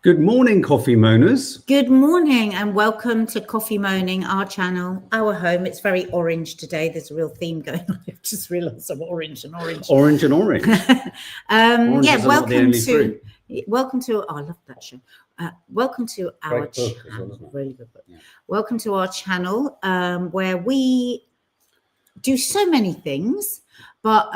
Good morning, coffee moaners. Good morning and welcome to Coffee Moaning, our channel, our home. It's very orange today. There's a real theme going on. I've just realised I'm orange and orange. Orange and orange. Yeah, welcome to. Oh, I love that show. Welcome to our channel. Really good book. Yeah. Welcome to our channel where we do so many things. But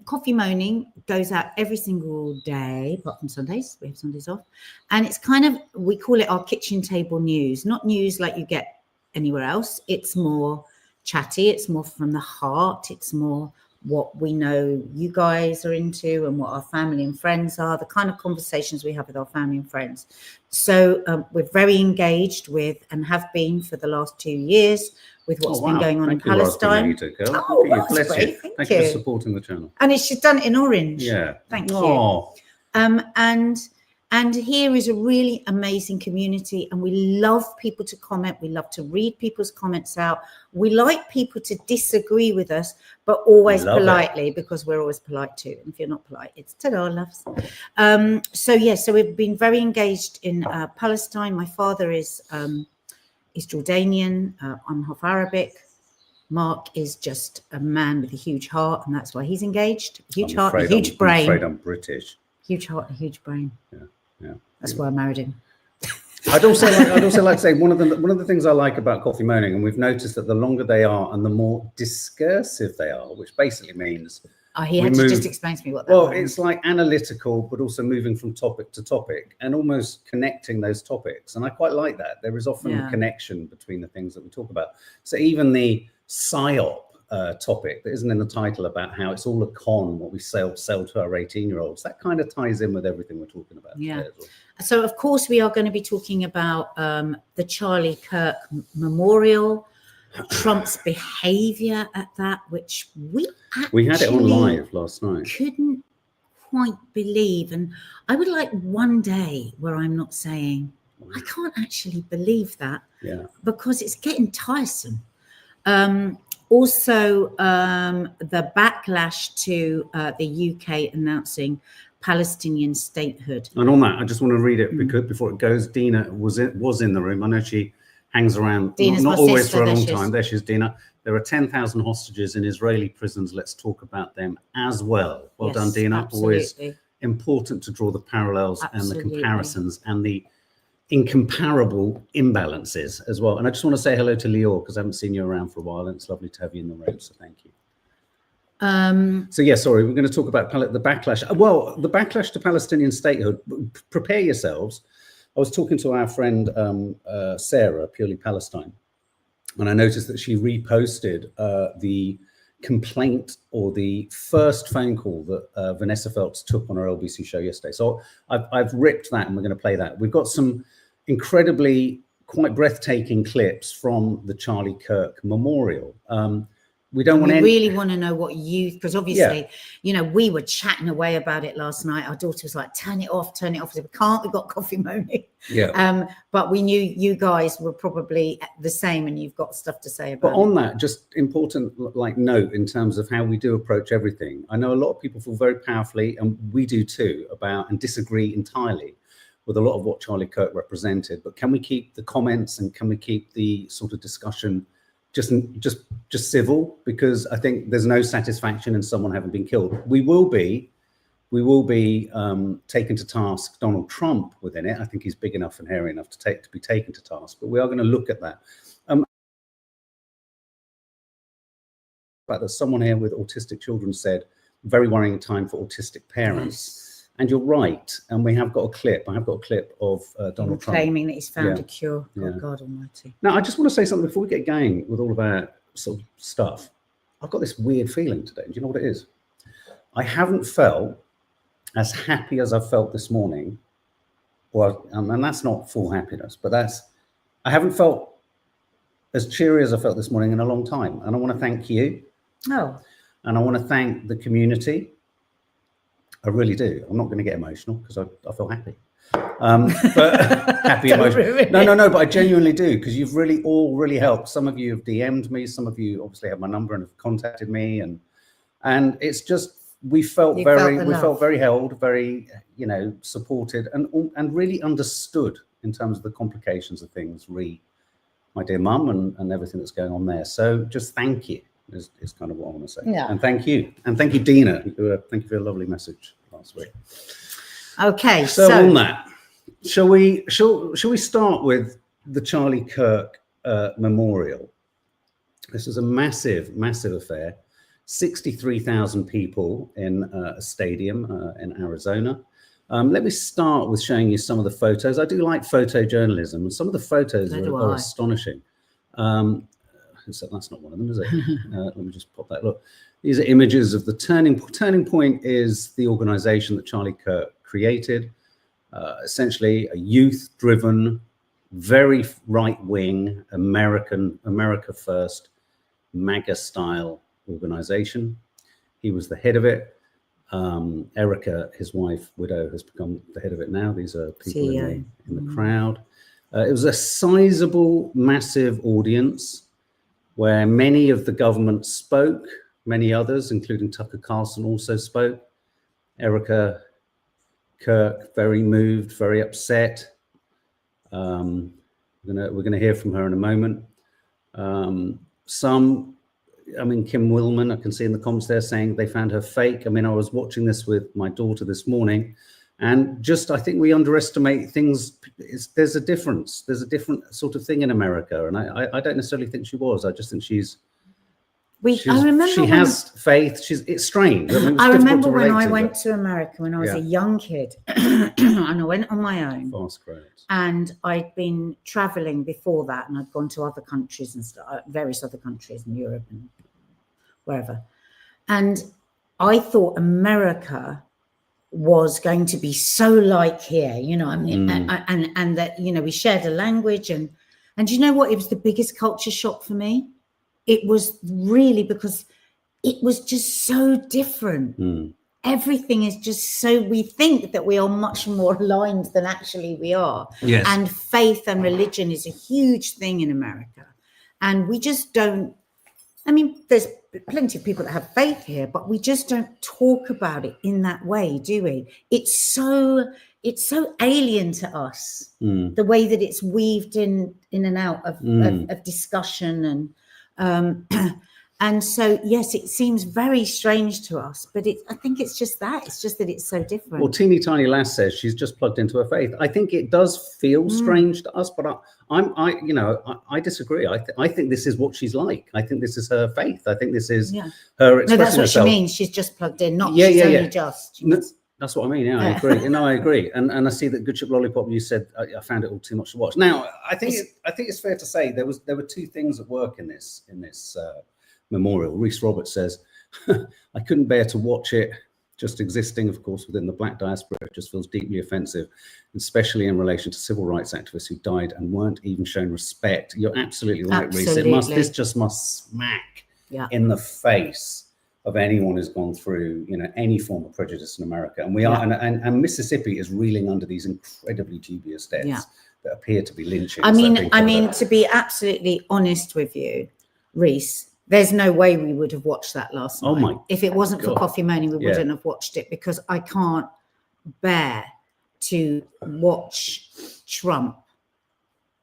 Coffee Moaning goes out every single day, apart from Sundays. We have Sundays off. And it's kind of, we call it our kitchen table news, not news like you get anywhere else. It's more chatty. It's more from the heart. It's more what we know you guys are into and what our family and friends are, the kind of conversations we have with our family and friends. So we're very engaged with and have been for the last 2 years with what's been going on in Palestine. Thank you. Thank you for supporting the channel. And she's done it in orange. Yeah. Thank you. And here is a really amazing community, and we love people to comment. We love to read people's comments out. We like people to disagree with us, but always politely, because we're always polite too. And if you're not polite, it's ta-da, loves. So we've been very engaged in Palestine. My father is Jordanian. I'm half Arabic. Mark is just a man with a huge heart, and that's why he's engaged. Huge heart, a huge brain. I'm afraid I'm British. Huge heart, a huge brain. Yeah. That's why I married him. I'd also like to say one of the things I like about Coffee Moaning, and we've noticed that the longer they are and the more discursive they are, which basically means he had to just explain to me what that means. Well, it's like analytical, but also moving from topic to topic and almost connecting those topics. And I quite like that. There is often a connection between the things that we talk about. So even the PSYOP topic that isn't in the title about how it's all a con, what we sell to our 18-year-olds, that kind of ties in with everything we're talking about today as well. So, of course, we are going to be talking about the Charlie Kirk memorial, Trump's behavior at that, which we had it on live last night. Couldn't quite believe. And I would like one day where I'm not saying, I can't actually believe that, because it's getting tiresome. Also, the backlash to the UK announcing Palestinian statehood. And on that, I just want to read it because before it goes, Dina was in the room. I know she hangs around, not always for a long time. There she is, Dina. There are 10,000 hostages in Israeli prisons. Let's talk about them as well. Well done, Dina. Absolutely. Always important to draw the parallels and the comparisons and the incomparable imbalances as well. And I just want to say hello to Lior, because I haven't seen you around for a while, and it's lovely to have you in the room, so thank you. Sorry, we're going to talk about the backlash. Well, the backlash to Palestinian statehood. Prepare yourselves. I was talking to our friend Sarah, Purely Palestine, and I noticed that she reposted the complaint or the first phone call that Vanessa Phelps took on her LBC show yesterday. So I've ripped that, and we're going to play that. We've got some incredibly quite breathtaking clips from the Charlie Kirk memorial. We really want to know what you, because obviously, we were chatting away about it last night. Our daughter was like, turn it off. I said, we can't, we've got Coffee Moaning. But we knew you guys were probably the same, and you've got stuff to say about it. But on that, just important note in terms of how we do approach everything. I know a lot of people feel very powerfully, and we do too, about and disagree entirely with a lot of what Charlie Kirk represented. But can we keep the comments and can we keep the sort of discussion just civil? Because I think there's no satisfaction in someone having been killed. We will be taken to task Donald Trump within it. I think he's big enough and hairy enough to be taken to task. But we are going to look at that. But there's someone here with autistic children said, very worrying time for autistic parents. Yes. And you're right. And we have got a clip. I have got a clip of Donald Trump claiming that he's found a cure. God almighty. Now, I just want to say something before we get going with all of our sort of stuff. I've got this weird feeling today. Do you know what it is? I haven't felt as happy as I felt this morning. Well, and that's not full happiness, but I haven't felt as cheery as I felt this morning in a long time. And I want to thank you. Oh. And I want to thank the community. I really do. I'm not going to get emotional because I feel happy. But happy emotion. No, but I genuinely do, because you've all really helped. Some of you have DM'd me. Some of you obviously have my number and have contacted me. And it's just we felt very held, very, you know, supported, and really understood in terms of the complications of things. My dear mum, and everything that's going on there. So just thank you is kind of what I want to say. Yeah. And thank you, Dina. Thank you for a lovely message last week. Okay, so on that, shall we start with the Charlie Kirk memorial? This is a massive affair. 63,000 people in a stadium in Arizona. Let me start with showing you some of the photos. I do like photojournalism, and some of the photos are astonishing. So that's not one of them, is it? Let me just pop that. Look, these are images of the Turning Point. Is the organization that Charlie Kirk created, essentially a youth-driven, very right-wing, America First, MAGA-style organization. He was the head of it. Erica, his wife, widow, has become the head of it now. These are people in the crowd. It was a sizable, massive audience where many of the government spoke, many others, including Tucker Carlson, also spoke. Erica Kirk, very moved, very upset. We're gonna hear from her in a moment. Kim Willman, I can see in the comments there saying they found her fake. I mean, I was watching this with my daughter this morning, and I think we underestimate things. There's a difference. There's a different sort of thing in America, and I don't necessarily think she was. I just think she has faith. It's strange. I remember when I went to America when I was a young kid, and I went on my own. Fast grades. And I'd been traveling before that, and I'd gone to other countries and various other countries in Europe and wherever. And I thought America was going to be so like here, you know, I mean, and that, you know, we shared a language, and you know what? It was the biggest culture shock for me. It was really because it was just so different. Everything is just so, we think that we are much more aligned than actually we are. Yes. And faith and religion is a huge thing in America. And we just don't, I mean, there's plenty of people that have faith here, but we just don't talk about it in that way, do we? It's so alien to us, the way that it's weaved in and out of discussion and so, yes, it seems very strange to us, but I think it's just that. It's just that it's so different. Well, teeny tiny lass says she's just plugged into her faith. I think it does feel strange to us, but I disagree. I think this is what she's like. I think this is her faith. I think this is her expressing herself. No, that's what she means. She's just plugged in, not she's only just. That's what I mean. Yeah, I agree. No, I agree. And I see that Good Ship Lollipop, you said I found it all too much to watch. Now, I think it's fair to say there were two things at work in this memorial. Reese Roberts says, I couldn't bear to watch it. Just existing, of course, within the Black diaspora, it just feels deeply offensive, especially in relation to civil rights activists who died and weren't even shown respect. You're absolutely right, Reese. This just must smack in the face of anyone who's gone through, you know, any form of prejudice in America. And we are, and Mississippi is reeling under these incredibly dubious deaths that appear to be lynchings. I mean, to be absolutely honest with you, Reese, there's no way we would have watched that last night. If it wasn't for Coffee Moaning, we wouldn't have watched it, because I can't bear to watch Trump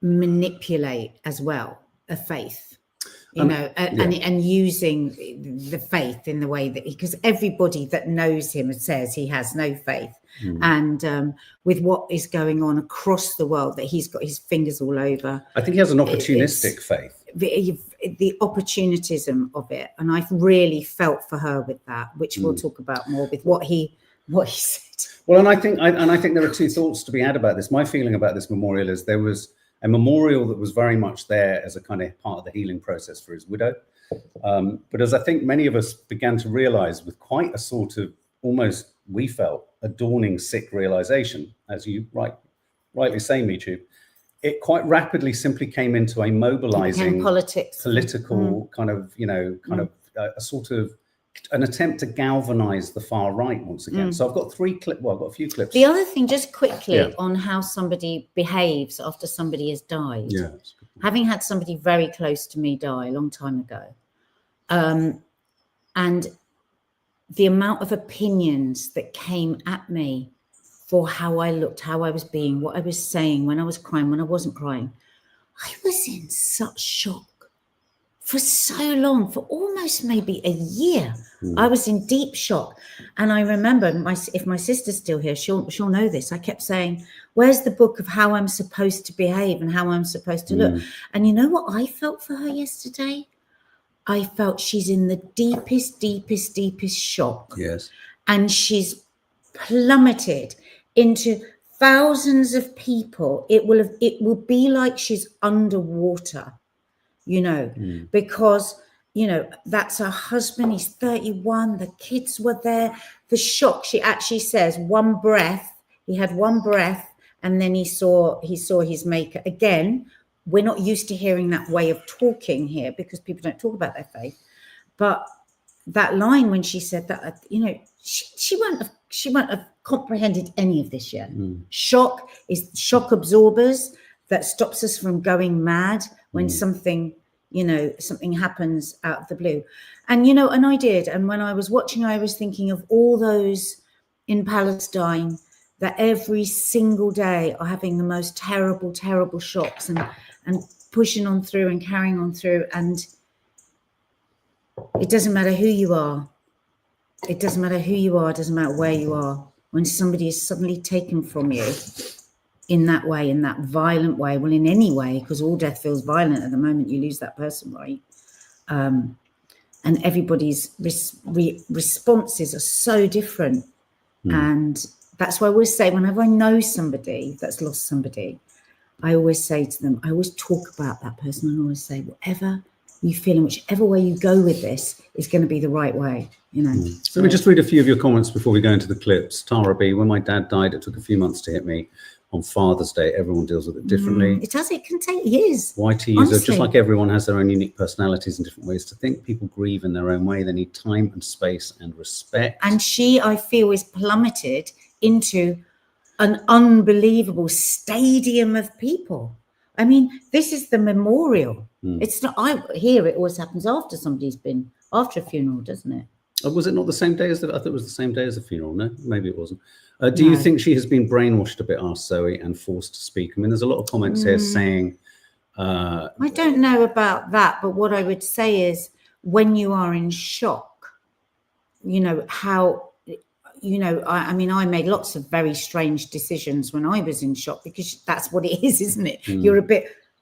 manipulate as well a faith, you know, and using the faith in the way that because everybody that knows him says he has no faith. And with what is going on across the world, that he's got his fingers all over. I think he has an opportunistic faith. The opportunism of it, and I've really felt for her with that, which we'll talk about more with what he said. Well, and I think there are two thoughts to be had about this. My feeling about this memorial is there was a memorial that was very much there as a kind of part of the healing process for his widow. But as I think many of us began to realize, with quite a sort of almost, we felt, a dawning sick realization, as you rightly say, Michu, it quite rapidly simply came into a mobilizing political kind of, you know, a sort of an attempt to galvanize the far right once again. So I've got I've got a few clips. The other thing, just quickly, on how somebody behaves after somebody has died. Yeah. Having had somebody very close to me die a long time ago, and the amount of opinions that came at me for how I looked, how I was being, what I was saying, when I was crying, when I wasn't crying. I was in such shock for so long, for almost maybe a year. I was in deep shock. And I remember, if my sister's still here, she'll know this. I kept saying, where's the book of how I'm supposed to behave and how I'm supposed to look? And you know what I felt for her yesterday? I felt she's in the deepest, deepest, deepest shock. Yes. And she's plummeted into thousands of people. It will be like she's underwater, you know, because, you know, that's her husband. He's 31. The kids were there. The shock. She actually says one breath. He had one breath, and then he saw his maker again. We're not used to hearing that way of talking here because people don't talk about their faith. But that line when she said that, you know, she won't have comprehended any of this yet. Shock is shock absorbers that stops us from going mad when something happens out of the blue. And, you know, and I did. And when I was watching, I was thinking of all those in Palestine that every single day are having the most terrible, terrible shocks and pushing on through and carrying on through. And it doesn't matter who you are. It doesn't matter who you are. It doesn't matter where you are. When somebody is suddenly taken from you in that way, in that violent way, well, in any way, because all death feels violent at the moment you lose that person, right? And everybody's responses are so different. And that's why I always say, whenever I know somebody that's lost somebody, I always say to them, I always talk about that person and always say, whatever you feel in whichever way you go with this is going to be the right way, you know. So let me just read a few of your comments before we go into the clips. Tara B, when my dad died, it took a few months to hit me. On Father's Day, everyone deals with it differently. It does. It can take years. YT user, just like everyone has their own unique personalities and different ways to think. People grieve in their own way. They need time and space and respect. And she, I feel, is plummeted into an unbelievable stadium of people. I mean, this is the memorial. It's not. It always happens after somebody's been after a funeral, doesn't it? Was it not the same day as I thought it was the same day as the funeral. No, maybe it wasn't. Do you think she has been brainwashed a bit, asked Zoe, and forced to speak? I mean, there's a lot of comments here saying... I don't know about that, but what I would say is when you are in shock, you know, how, you know, I mean, I made lots of very strange decisions when I was in shock because that's what it is, isn't it?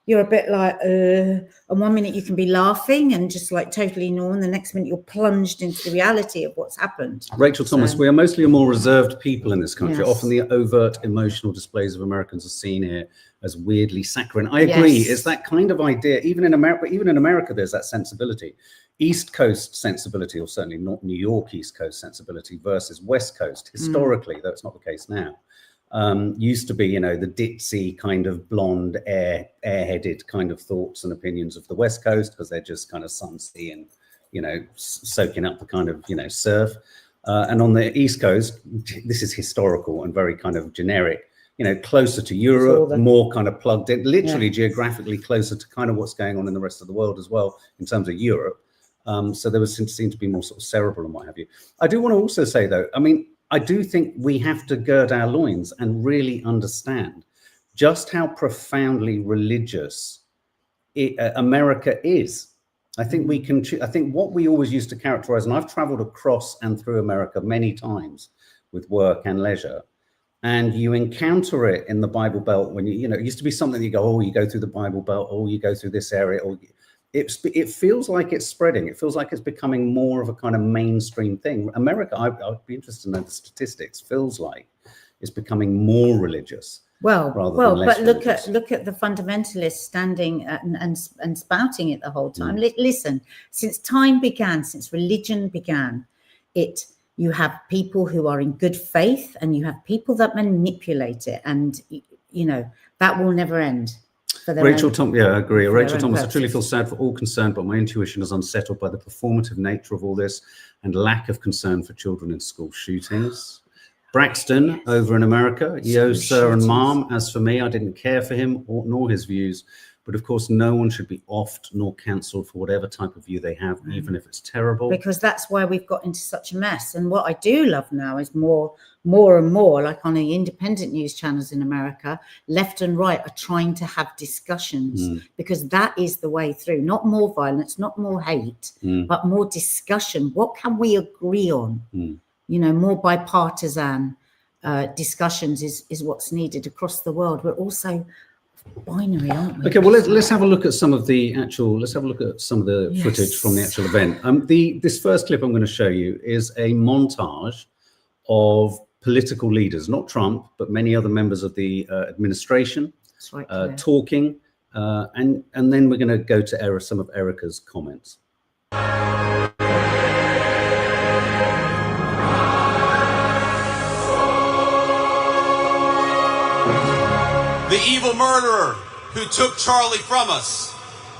You're a bit like, and 1 minute you can be laughing and just like totally normal, and the next minute you're plunged into the reality of what's happened. Rachel Thomas, we are mostly a more reserved people in this country. Yes. Often the overt emotional displays of Americans are seen here as weirdly saccharine. I agree. Yes. It's that kind of idea. Even in America, there's that sensibility. East Coast sensibility, or certainly not New York East Coast sensibility versus West Coast, historically, though it's not the case now. Used to be, you know, the ditzy kind of blonde, airheaded kind of thoughts and opinions of the West Coast because they're just kind of sunsy and, you know, soaking up the kind of, you know, surf. And on the East Coast, this is historical and very kind of generic, you know, closer to Europe, more kind of plugged in, literally geographically closer to kind of what's going on in the rest of the world as well in terms of Europe. So there seemed to be more sort of cerebral and what have you. I do want to also say, though, I mean, I do think we have to gird our loins and really understand just how profoundly religious America is. I think we can. I think what we always used to characterize, and I've traveled across and through America many times with work and leisure, and you encounter it in the Bible Belt when you know, it used to be something you go, oh, you go through the Bible Belt, oh, you go through this area, or it feels like it's spreading. It feels like it's becoming more of a kind of mainstream thing. America, I'd be interested to know the statistics, feels like it's becoming more religious. But look at the fundamentalists standing and spouting it the whole time. Listen, since time began, since religion began, you have people who are in good faith and you have people that manipulate it, and you know that will never end. Rachel Thomas, I agree. Rachel Thomas, I truly feel sad for all concerned, but my intuition is unsettled by the performative nature of all this and lack of concern for children in school shootings. Braxton, over in America, yo, sir and mom, as for me, I didn't care for him nor his views, But of course, no one should be offed nor cancelled for whatever type of view they have, even if it's terrible. Because that's why we've got into such a mess. And what I do love now is more and more, like on the independent news channels in America, left and right are trying to have discussions, because that is the way through. Not more violence, not more hate, but more discussion. What can we agree on? You know, more bipartisan discussions is what's needed across the world. We're also binary, aren't we? Okay, well let's have a look at some of the actual. Let's have a look at some of the footage from the actual event. This first clip I'm going to show you is a montage of political leaders, not Trump, but many other members of the administration, That's right, talking, and then we're going to go to some of Erica's comments. The evil murderer who took Charlie from us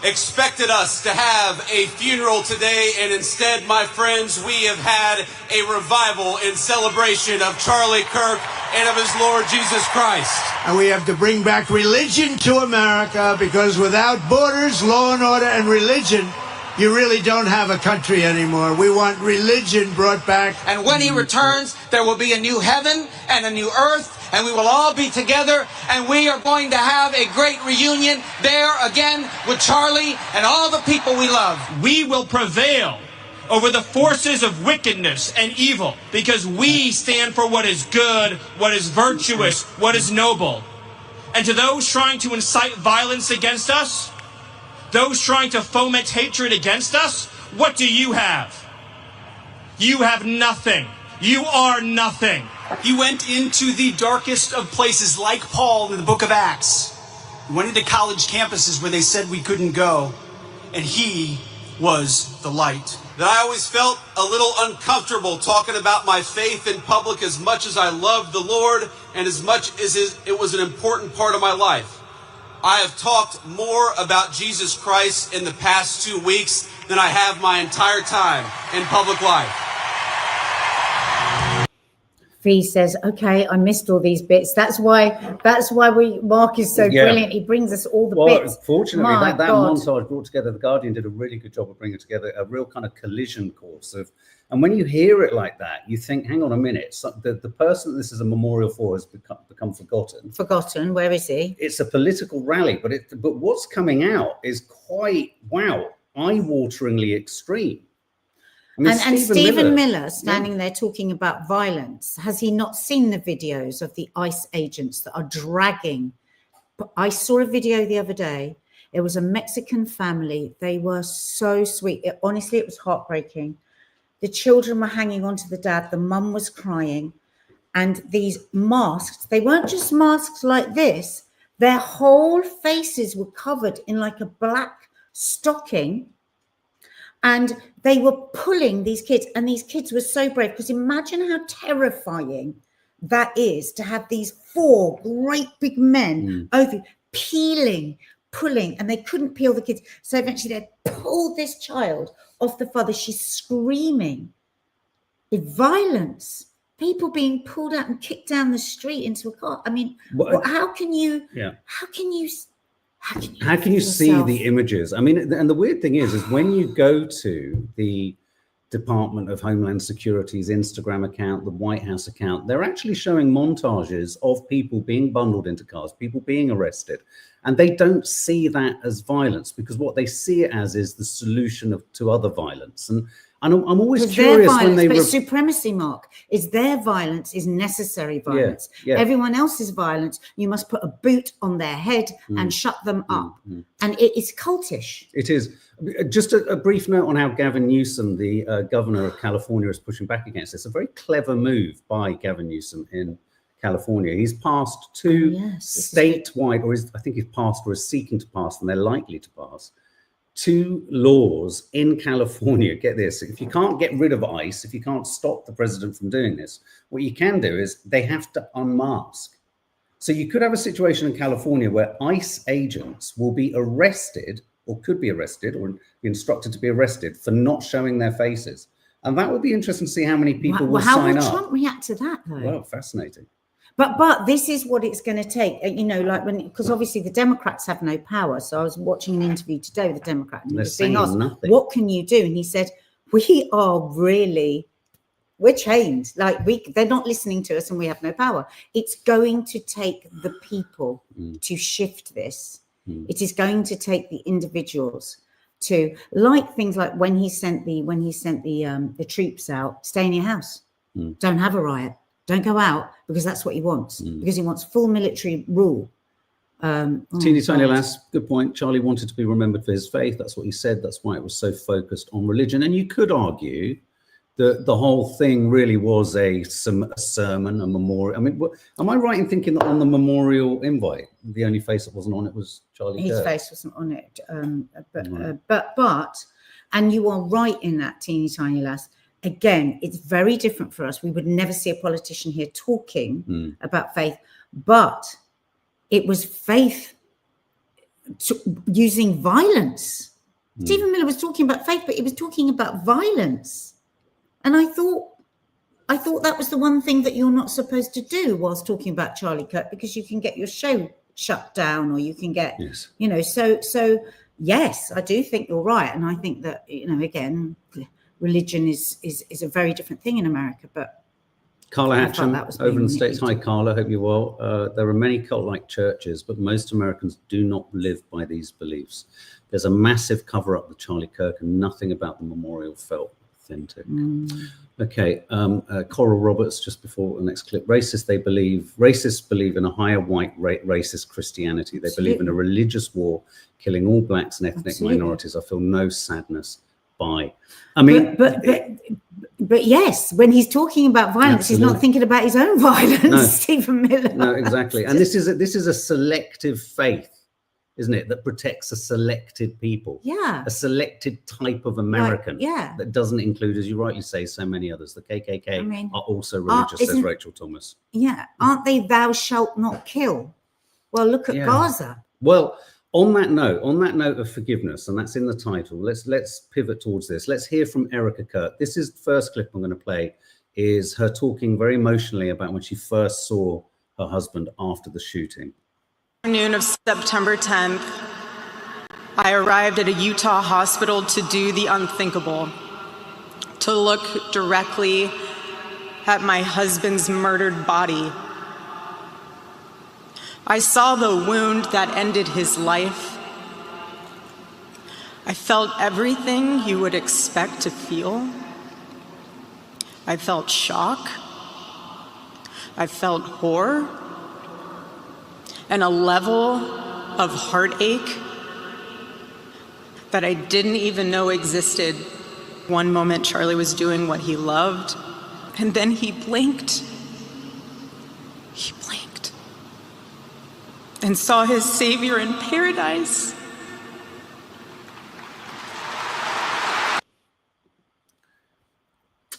expected us to have a funeral today, and instead, my friends, we have had a revival in celebration of Charlie Kirk and of his Lord Jesus Christ. And we have to bring back religion to America, because without borders, law and order, and religion, you really don't have a country anymore. We want religion brought back. And when he returns, there will be a new heaven and a new earth, and we will all be together, and we are going to have a great reunion there again with Charlie and all the people we love. We will prevail over the forces of wickedness and evil, because we stand for what is good, what is virtuous, what is noble. And to those trying to incite violence against us, those trying to foment hatred against us, what do you have? You have nothing. You are nothing. He went into the darkest of places, like Paul in the book of Acts. He went into college campuses where they said we couldn't go, and he was the light. That I always felt a little uncomfortable talking about my faith in public, as much as I loved the Lord and as much as it was an important part of my life. I have talked more about Jesus Christ in the past 2 weeks than I have my entire time in public life. Fee says, okay, I missed all these bits. That's why Mark is so brilliant. He brings us all the bits. Fortunately, that montage brought together, The Guardian did a really good job of bringing together a real kind of collision course of, and when you hear it like that, you think, hang on a minute, so the person that this is a memorial for has become forgotten. Forgotten, where is he? It's a political rally, but what's coming out is quite, eye-wateringly extreme. I mean, and Stephen Miller standing there talking about violence. Has he not seen the videos of the ICE agents that are dragging? I saw a video the other day. It was a Mexican family. They were so sweet. Honestly, it was heartbreaking. The children were hanging on to the dad. The mum was crying. And these masks, they weren't just masks like this. Their whole faces were covered in like a black stocking. And they were pulling these kids, and these kids were so brave, because imagine how terrifying that is to have these 4 great big men over peeling, pulling, and they couldn't peel the kids. So eventually they pulled this child off the father. She's screaming. Violence, people being pulled out and kicked down the street into a car. I mean, how can you see the images? I mean, and the weird thing is when you go to the Department of Homeland Security's Instagram account, the White House account, they're actually showing montages of people being bundled into cars, people being arrested, and they don't see that as violence, because what they see it as is the solution to other violence. And I'm always curious when they... But it's supremacy, Mark. Is their violence is necessary violence. Everyone else's violence, you must put a boot on their head and shut them up. And it's cultish. It is. Just a brief note on how Gavin Newsom, the governor of California, is pushing back against this. A very clever move by Gavin Newsom in California. He's passed 2 statewide, I think he's passed or is seeking to pass, and they're likely to pass, 2 laws in California. Get this: if you can't get rid of ICE, if you can't stop the president from doing this, what you can do is they have to unmask. So you could have a situation in California where ICE agents will be arrested, or could be arrested, or be instructed to be arrested for not showing their faces. And that would be interesting to see how many people will sign up. How will Trump react to that, though? Well, fascinating. But this is what it's going to take, like because obviously the Democrats have no power. So I was watching an interview today with a Democrat, and he was being asked, what can you do? And he said, we're chained. Like they're not listening to us and we have no power. It's going to take the people to shift this. It is going to take the individuals to, like things like when he sent the troops out, stay in your house. Don't have a riot. Don't go out, because that's what he wants. Because he wants full military rule. Teeny tiny lass, good point. Charlie wanted to be remembered for his faith. That's what he said. That's why it was so focused on religion. And you could argue that the whole thing really was a sermon, a memorial. I mean, am I right in thinking that on the memorial invite, the only face that wasn't on it was Charlie Kirk? His face wasn't on it. But, and you are right in that, teeny tiny lass. Again, it's very different for us. We would never see a politician here talking about faith, but it was faith using violence. Stephen Miller was talking about faith, but he was talking about violence. And I thought that was the one thing that you're not supposed to do whilst talking about Charlie Kirk, because you can get your show shut down, or you can get, so yes, I do think you're right. And I think that, again, religion is a very different thing in America. But Carla Hatcham over in the States. Hi, Carla. Hope you're well. There are many cult-like churches, but most Americans do not live by these beliefs. There's a massive cover-up with Charlie Kirk, and nothing about the memorial felt authentic. Okay, Coral Roberts, just before the next clip. Racists believe in a higher white racist Christianity. They believe in a religious war, killing all blacks and ethnic minorities. I feel no sadness by. I mean, but yes, when he's talking about violence, he's not thinking about his own violence. Stephen Miller. No, exactly. And this is a selective faith, isn't it, that protects a selected people, a selected type of American, that doesn't include, as you rightly say, so many others. The KKK are also religious, says Rachel Thomas. Aren't they thou shalt not kill? Well, look at Gaza. Well, on that note of forgiveness, and that's in the title, let's pivot towards this. Let's hear from Erica Kirk. This is the first clip I'm going to play, is her talking very emotionally about when she first saw her husband after the shooting. Noon of September 10th, I arrived at a Utah hospital to do the unthinkable, to look directly at my husband's murdered body. I saw the wound that ended his life. I felt everything you would expect to feel. I felt shock. I felt horror. And a level of heartache that I didn't even know existed. One moment, Charlie was doing what he loved, and then he blinked. He blinked and saw his Savior in paradise.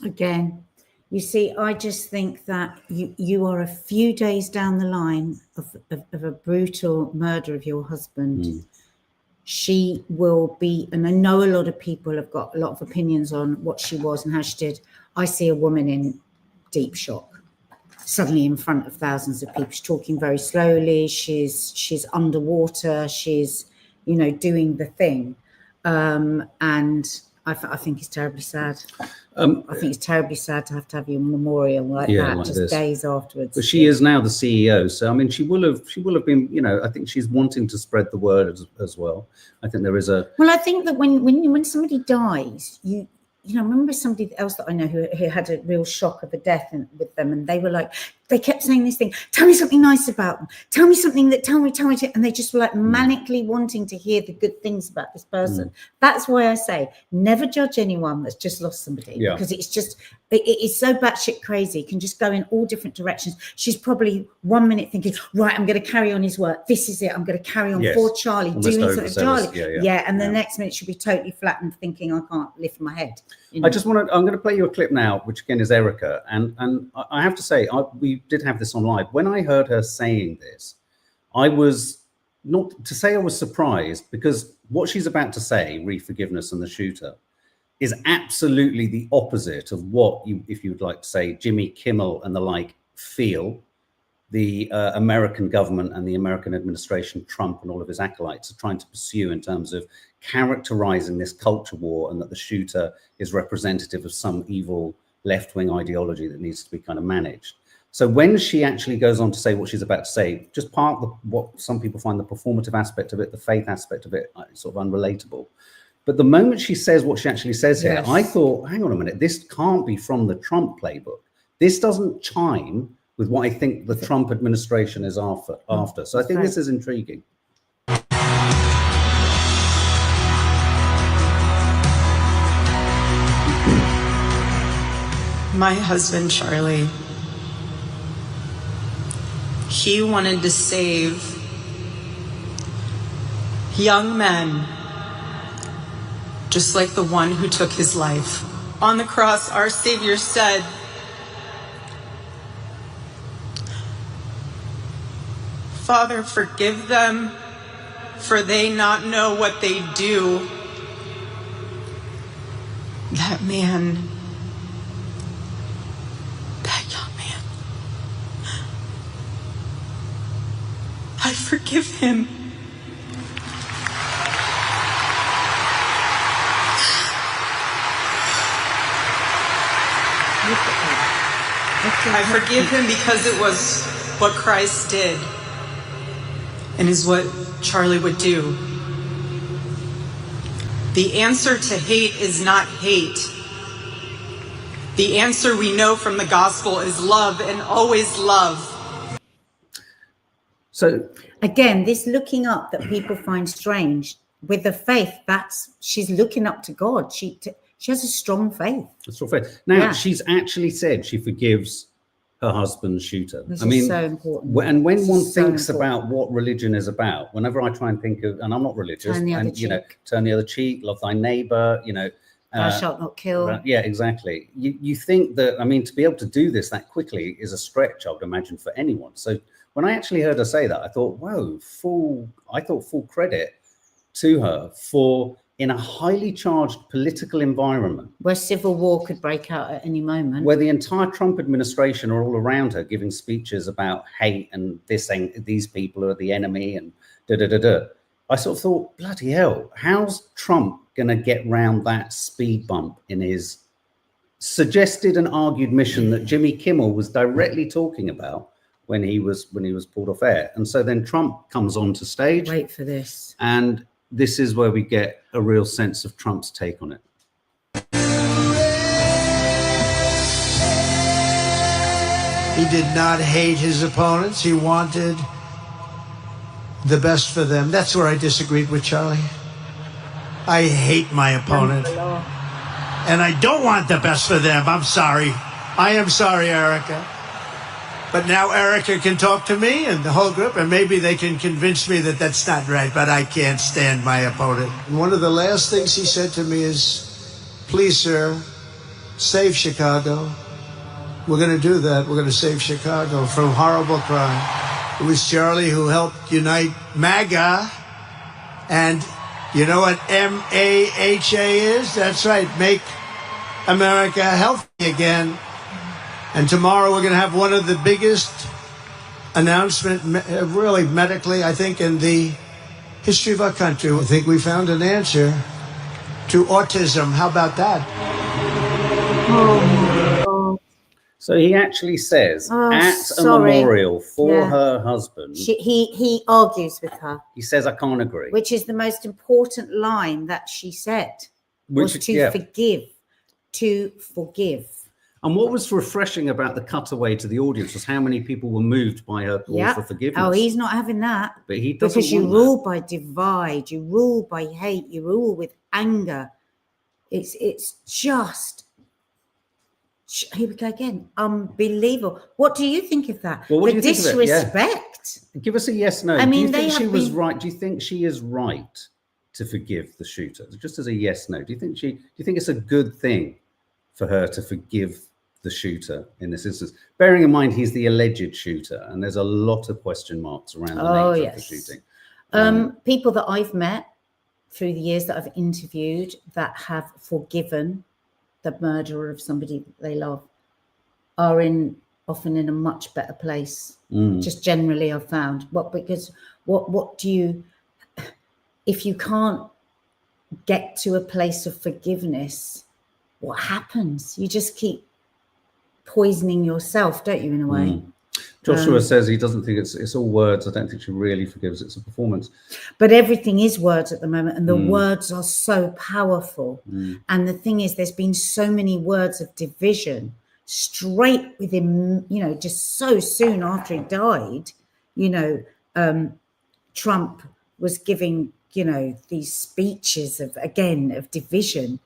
Again, you see, I just think that you are a few days down the line of a brutal murder of your husband. She will be, and I know a lot of people have got a lot of opinions on what she was and how she did. I see a woman in deep shock, suddenly in front of thousands of people. She's talking very slowly. She's underwater. She's, doing the thing. And I think it's terribly sad. I think it's terribly sad to have your memorial like that, like just this. Days afterwards. But she is now the CEO, so I mean, she will have been. I think she's wanting to spread the word as well. I think there is a. Well, I think that when somebody dies, I remember somebody else that I know who had a real shock of a death with them, and they were like, they kept saying this thing, tell me something nice about them, tell me something that, tell me, and they just were like manically wanting to hear the good things about this person. That's why I say, never judge anyone that's just lost somebody, because it's just, it is so batshit crazy. It can just go in all different directions. She's probably 1 minute thinking, right, I'm going to carry on his work. This is it. I'm going to carry on for Charlie, doing something for Charlie. And the next minute she'll be totally flattened thinking, I can't lift my head. I'm going to play you a clip now, which again is Erica. And I have to say, we did have this on live. When I heard her saying this, I was not to say I was surprised, because what she's about to say, re forgiveness and the shooter, is absolutely the opposite of what if you would like to say Jimmy Kimmel and the like feel the American government and the American administration, Trump and all of his acolytes, are trying to pursue in terms of characterizing this culture war, and that the shooter is representative of some evil left-wing ideology that needs to be kind of managed. So when she actually goes on to say what she's about to say, just part of what some people find the performative aspect of it, the faith aspect of it, sort of unrelatable. But the moment she says what she actually says here, I thought, hang on a minute, this can't be from the Trump playbook. This doesn't chime with what I think the Trump administration is after. So I think this is intriguing. My husband, Charlie, he wanted to save young men, just like the one who took his life. On the cross, our Savior said, "Father, forgive them, for they not know what they do." That man, that young man, I forgive him. I forgive him because it was what Christ did and is what Charlie would do. The answer to hate is not hate. The answer we know from the gospel is love, and always love. So again, this looking up that people find strange, with the faith, she's looking up to God. She has a strong faith. A strong faith. Now, she's actually said she forgives her husband's shooter. This is so important. And when one thinks about what religion is about, whenever I try and think of, and I'm not religious, and turn the other cheek, love thy neighbor, thou shalt not kill. Yeah, exactly. You think that, to be able to do this that quickly is a stretch, I would imagine, for anyone. So when I actually heard her say that, I thought, whoa, full credit to her for, in a highly charged political environment where civil war could break out at any moment, where the entire Trump administration are all around her giving speeches about hate and these people are the enemy and I sort of thought, bloody hell, how's Trump going to get round that speed bump in his suggested and argued mission that Jimmy Kimmel was directly talking about when he was pulled off air? And so then Trump comes onto stage. Wait for this. And this is where we get a real sense of Trump's take on it. He did not hate his opponents. He wanted the best for them. That's where I disagreed with Charlie. I hate my opponent. And I don't want the best for them. I'm sorry. I am sorry, Erica. But now Erica can talk to me and the whole group, and maybe they can convince me that that's not right, but I can't stand my opponent. And one of the last things he said to me is, please, sir, save Chicago. We're going to do that. We're going to save Chicago from horrible crime. It was Charlie who helped unite MAGA. And you know what MAHA is? That's right. Make America healthy again. And tomorrow we're going to have one of the biggest announcements, really medically, I think, in the history of our country. I think we found an answer to autism. How about that? Oh. So he actually says at a memorial for her husband. He argues with her. He says, I can't agree. Which is the most important line that she said, was to forgive, to forgive. And what was refreshing about the cutaway to the audience was how many people were moved by her call for forgiveness. Oh, he's not having that. But he doesn't because you rule by divide, you rule by hate, you rule with anger. It's just, here we go again, unbelievable. What do you think of that? Well, what do you think of it? Disrespect. Give us a yes, no. I mean, do you think she was right? Do you think she is right to forgive the shooter? Just as a yes, no. Do you think it's a good thing for her to forgive the shooter in this instance, bearing in mind he's the alleged shooter and there's a lot of question marks around the nature of the shooting? People that I've met through the years that I've interviewed that have forgiven the murderer of somebody that they love are in often in a much better place. Just generally, I've found. Because what do you, if you can't get to a place of forgiveness, what happens? You just keep poisoning yourself, don't you, in a way? Joshua says he doesn't think it's all words. I don't think she really forgives. It's a performance. But everything is words at the moment, and the words are so powerful. And the thing is, there's been so many words of division straight within, you know, just so soon after he died. You know, Trump was giving, you know, these speeches of division.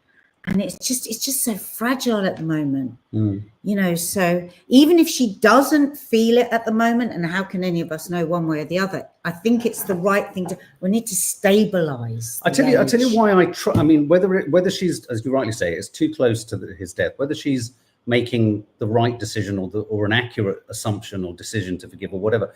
And it's just so fragile at the moment, you know. So even if she doesn't feel it at the moment, and how can any of us know one way or the other? I think it's the right thing to. We need to stabilize. I tell you why I mean, whether she's, as you rightly say, it's too close to his death. Whether she's making the right decision or an accurate assumption or decision to forgive or whatever,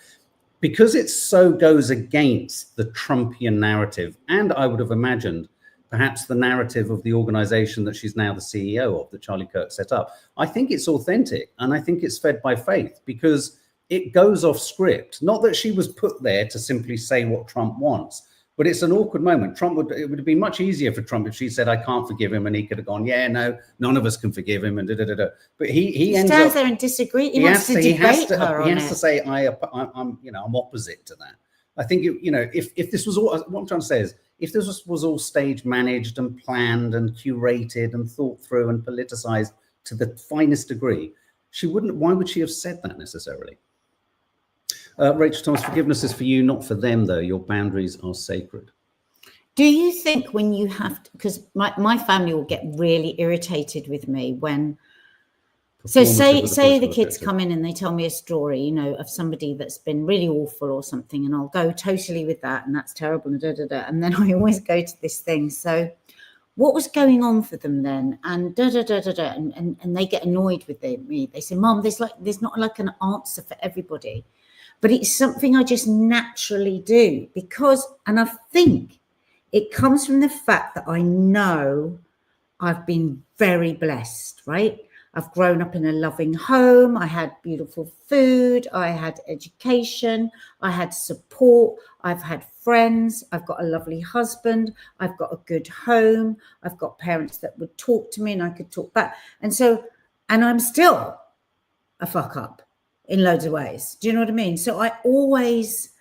because it so goes against the Trumpian narrative, and I would have imagined, perhaps the narrative of the organization that she's now the CEO of, that Charlie Kirk set up. I think it's authentic, and I think it's fed by faith, because it goes off script. Not that she was put there to simply say what Trump wants, but it's an awkward moment. It would have been much easier for Trump if she said, I can't forgive him, and he could have gone, yeah, no, none of us can forgive him, and da-da-da-da. But he ends stands up, there and disagrees. He wants to debate her on it. He has to say, I'm opposite to that. I think, if this was all, what I'm trying to say is, if this was all stage managed and planned and curated and thought through and politicized to the finest degree, why would she have said that necessarily? Rachel Thomas, forgiveness is for you, not for them, though. Your boundaries are sacred. Do you think when you have to, because my family will get really irritated with me when, so say the kids come in and they tell me a story, you know, of somebody that's been really awful or something, and I'll go totally with that, and that's terrible, and and then I always go to this thing. So what was going on for them then? And and they get annoyed with me. They say, Mom, there's not like an answer for everybody, but it's something I just naturally do, because, and I think it comes from the fact that I know I've been very blessed, right? I've grown up in a loving home. I had beautiful food. I had education. I had support. I've had friends. I've got a lovely husband. I've got a good home. I've got parents that would talk to me and I could talk back. And I'm still a fuck up in loads of ways. Do you know what I mean? So I always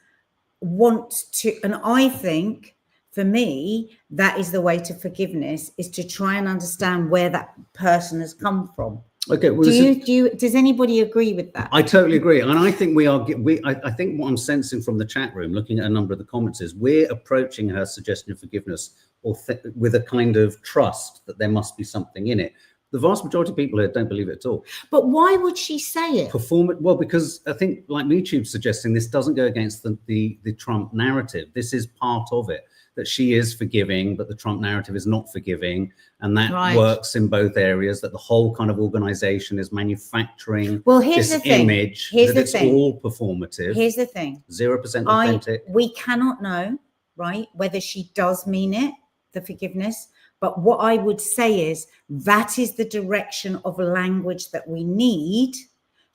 want to, and I think for me, that is the way to forgiveness, is to try and understand where that person has come from. Okay. Well, does anybody agree with that? I totally agree. And I think I think what I'm sensing from the chat room, looking at a number of the comments, is we're approaching her suggestion of forgiveness with a kind of trust that there must be something in it. The vast majority of people here don't believe it at all. But why would she say it? Well, because I think, like YouTube's suggesting, this doesn't go against the Trump narrative. This is part of it, that she is forgiving, but the Trump narrative is not forgiving. And that works in both areas, that the whole kind of organization is manufacturing this image, that it's all performative. Here's the thing. 0% authentic. We cannot know, right, whether she does mean it, the forgiveness. But what I would say is that is the direction of language that we need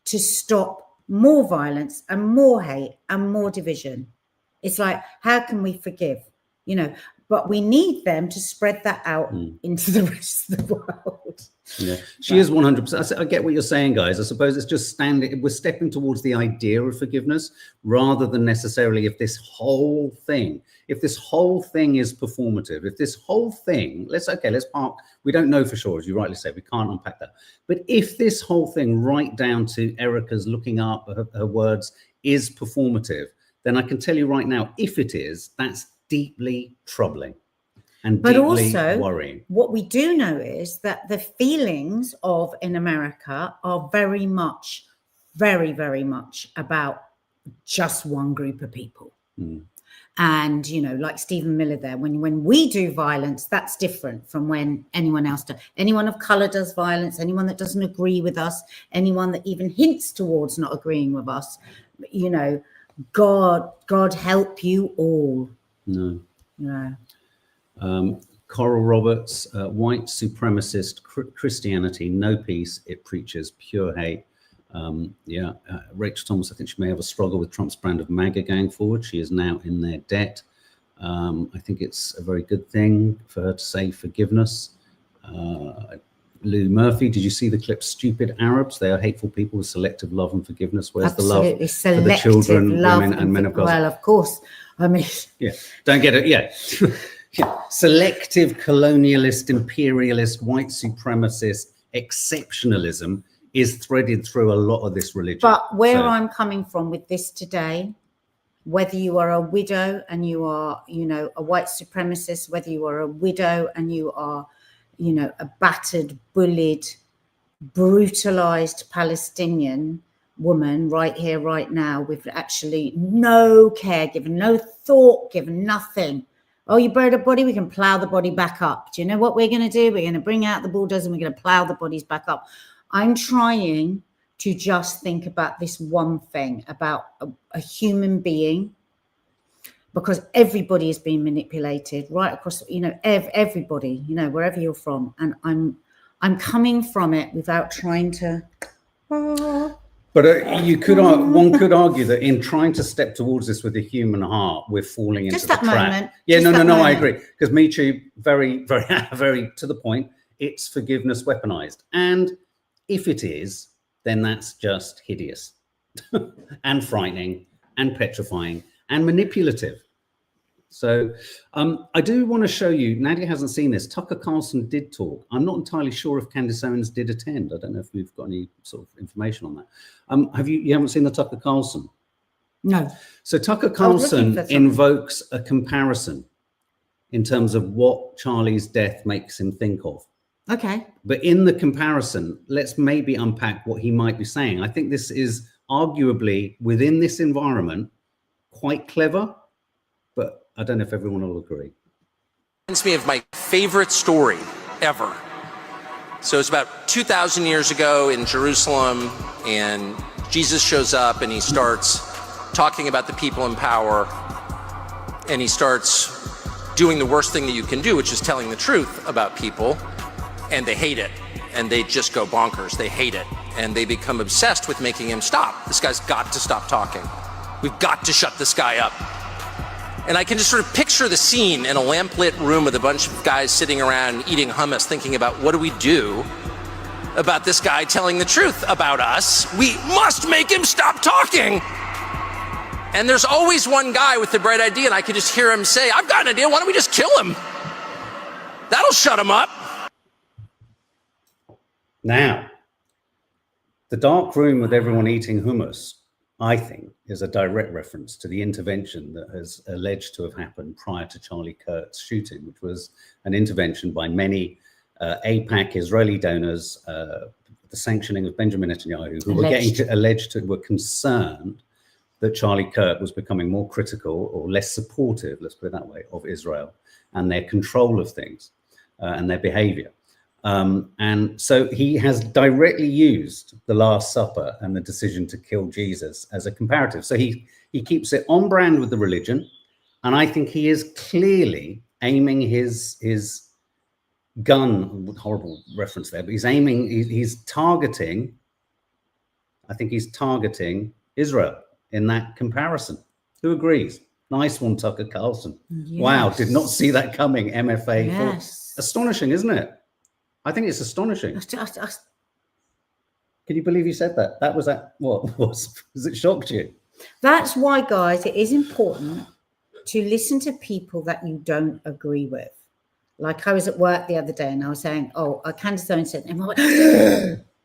to stop more violence and more hate and more division. It's like, how can we forgive? You know, but we need them to spread that out into the rest of the world. Yeah, she is 100%. I get what you're saying, guys. I suppose it's just we're stepping towards the idea of forgiveness rather than necessarily if this whole thing is performative, if this whole thing, let's park, we don't know for sure, as you rightly say, we can't unpack that. But if this whole thing, right down to Erica's looking up her words, is performative, then I can tell you right now, if it is, that's deeply troubling and deeply worrying. What we do know is that the feelings in America are very, very much about just one group of people. And, you know, like Stephen Miller there, when we do violence, that's different from when anyone else does. Anyone of color does violence, anyone that doesn't agree with us, anyone that even hints towards not agreeing with us, you know, God help you all. No. Coral Roberts, white supremacist Christianity, no peace, it preaches pure hate. Rachel Thomas, I think she may have a struggle with Trump's brand of MAGA going forward. She is now in their debt. I think it's a very good thing for her to say forgiveness. Lou Murphy, did you see the clip Stupid Arabs? They are hateful people with selective love and forgiveness. Where's Absolutely. the love for the children, women and men of God? Well, of course. I mean... Yeah, don't get it, yeah. Selective colonialist, imperialist, white supremacist exceptionalism is threaded through a lot of this religion. But where I'm coming from with this today, whether you are a widow and you are, a white supremacist, whether you are a widow and you are, a battered, bullied, brutalized Palestinian woman right here, right now, with actually no care given, no thought given, nothing. Oh, you buried a body, we can plow the body back up. Do you know what we're going to do? We're going to bring out the bulldozer and we're going to plow the bodies back up. I'm trying to just think about this one thing, about a human being, because everybody is being manipulated right across, everybody, wherever you're from. And I'm coming from it without trying to... But one could argue that in trying to step towards this with a human heart, we're falling into the trap. Moment. Yeah, no, I agree. Because Me Too, very, very, very to the point, it's forgiveness weaponized. And if it is, then that's just hideous and frightening and petrifying and manipulative. So I do want to show you, Nadia hasn't seen this, Tucker Carlson did talk. I'm not entirely sure if Candace Owens did attend. I don't know if we've got any sort of information on that. You haven't seen the Tucker Carlson? No. So Tucker Carlson invokes a comparison in terms of what Charlie's death makes him think of. Okay. But in the comparison, let's maybe unpack what he might be saying. I think this is arguably, within this environment, quite clever, but I don't know if everyone will agree. Reminds me of my favorite story ever. So it's about 2,000 years ago in Jerusalem, and Jesus shows up and he starts talking about the people in power, and he starts doing the worst thing that you can do, which is telling the truth about people, and they hate it, and they just go bonkers. They hate it, and they become obsessed with making him stop. This guy's got to stop talking. We've got to shut this guy up. And I can just sort of picture the scene in a lamplit room with a bunch of guys sitting around eating hummus, thinking about what do we do about this guy telling the truth about us? We must make him stop talking. And there's always one guy with the bright idea, and I can just hear him say, I've got an idea, why don't we just kill him? That'll shut him up. Now, the dark room with everyone eating hummus, I think, is a direct reference to the intervention that has alleged to have happened prior to Charlie Kirk's shooting, which was an intervention by many AIPAC Israeli donors, the sanctioning of Benjamin Netanyahu, who were concerned that Charlie Kirk was becoming more critical or less supportive, let's put it that way, of Israel and their control of things and their behavior. And so he has directly used the Last Supper and the decision to kill Jesus as a comparative. So he keeps it on brand with the religion. And I think he is clearly aiming his gun, horrible reference there, but he's targeting, I think he's targeting Israel in that comparison. Who agrees? Nice one, Tucker Carlson. Yes. Wow, did not see that coming, MFA. Yes. Astonishing, isn't it? I think it's astonishing. Can you believe you said that? What was it shocked you? That's why, guys, it is important to listen to people that you don't agree with. Like I was at work the other day and I was saying, Candace Owens said, and I went,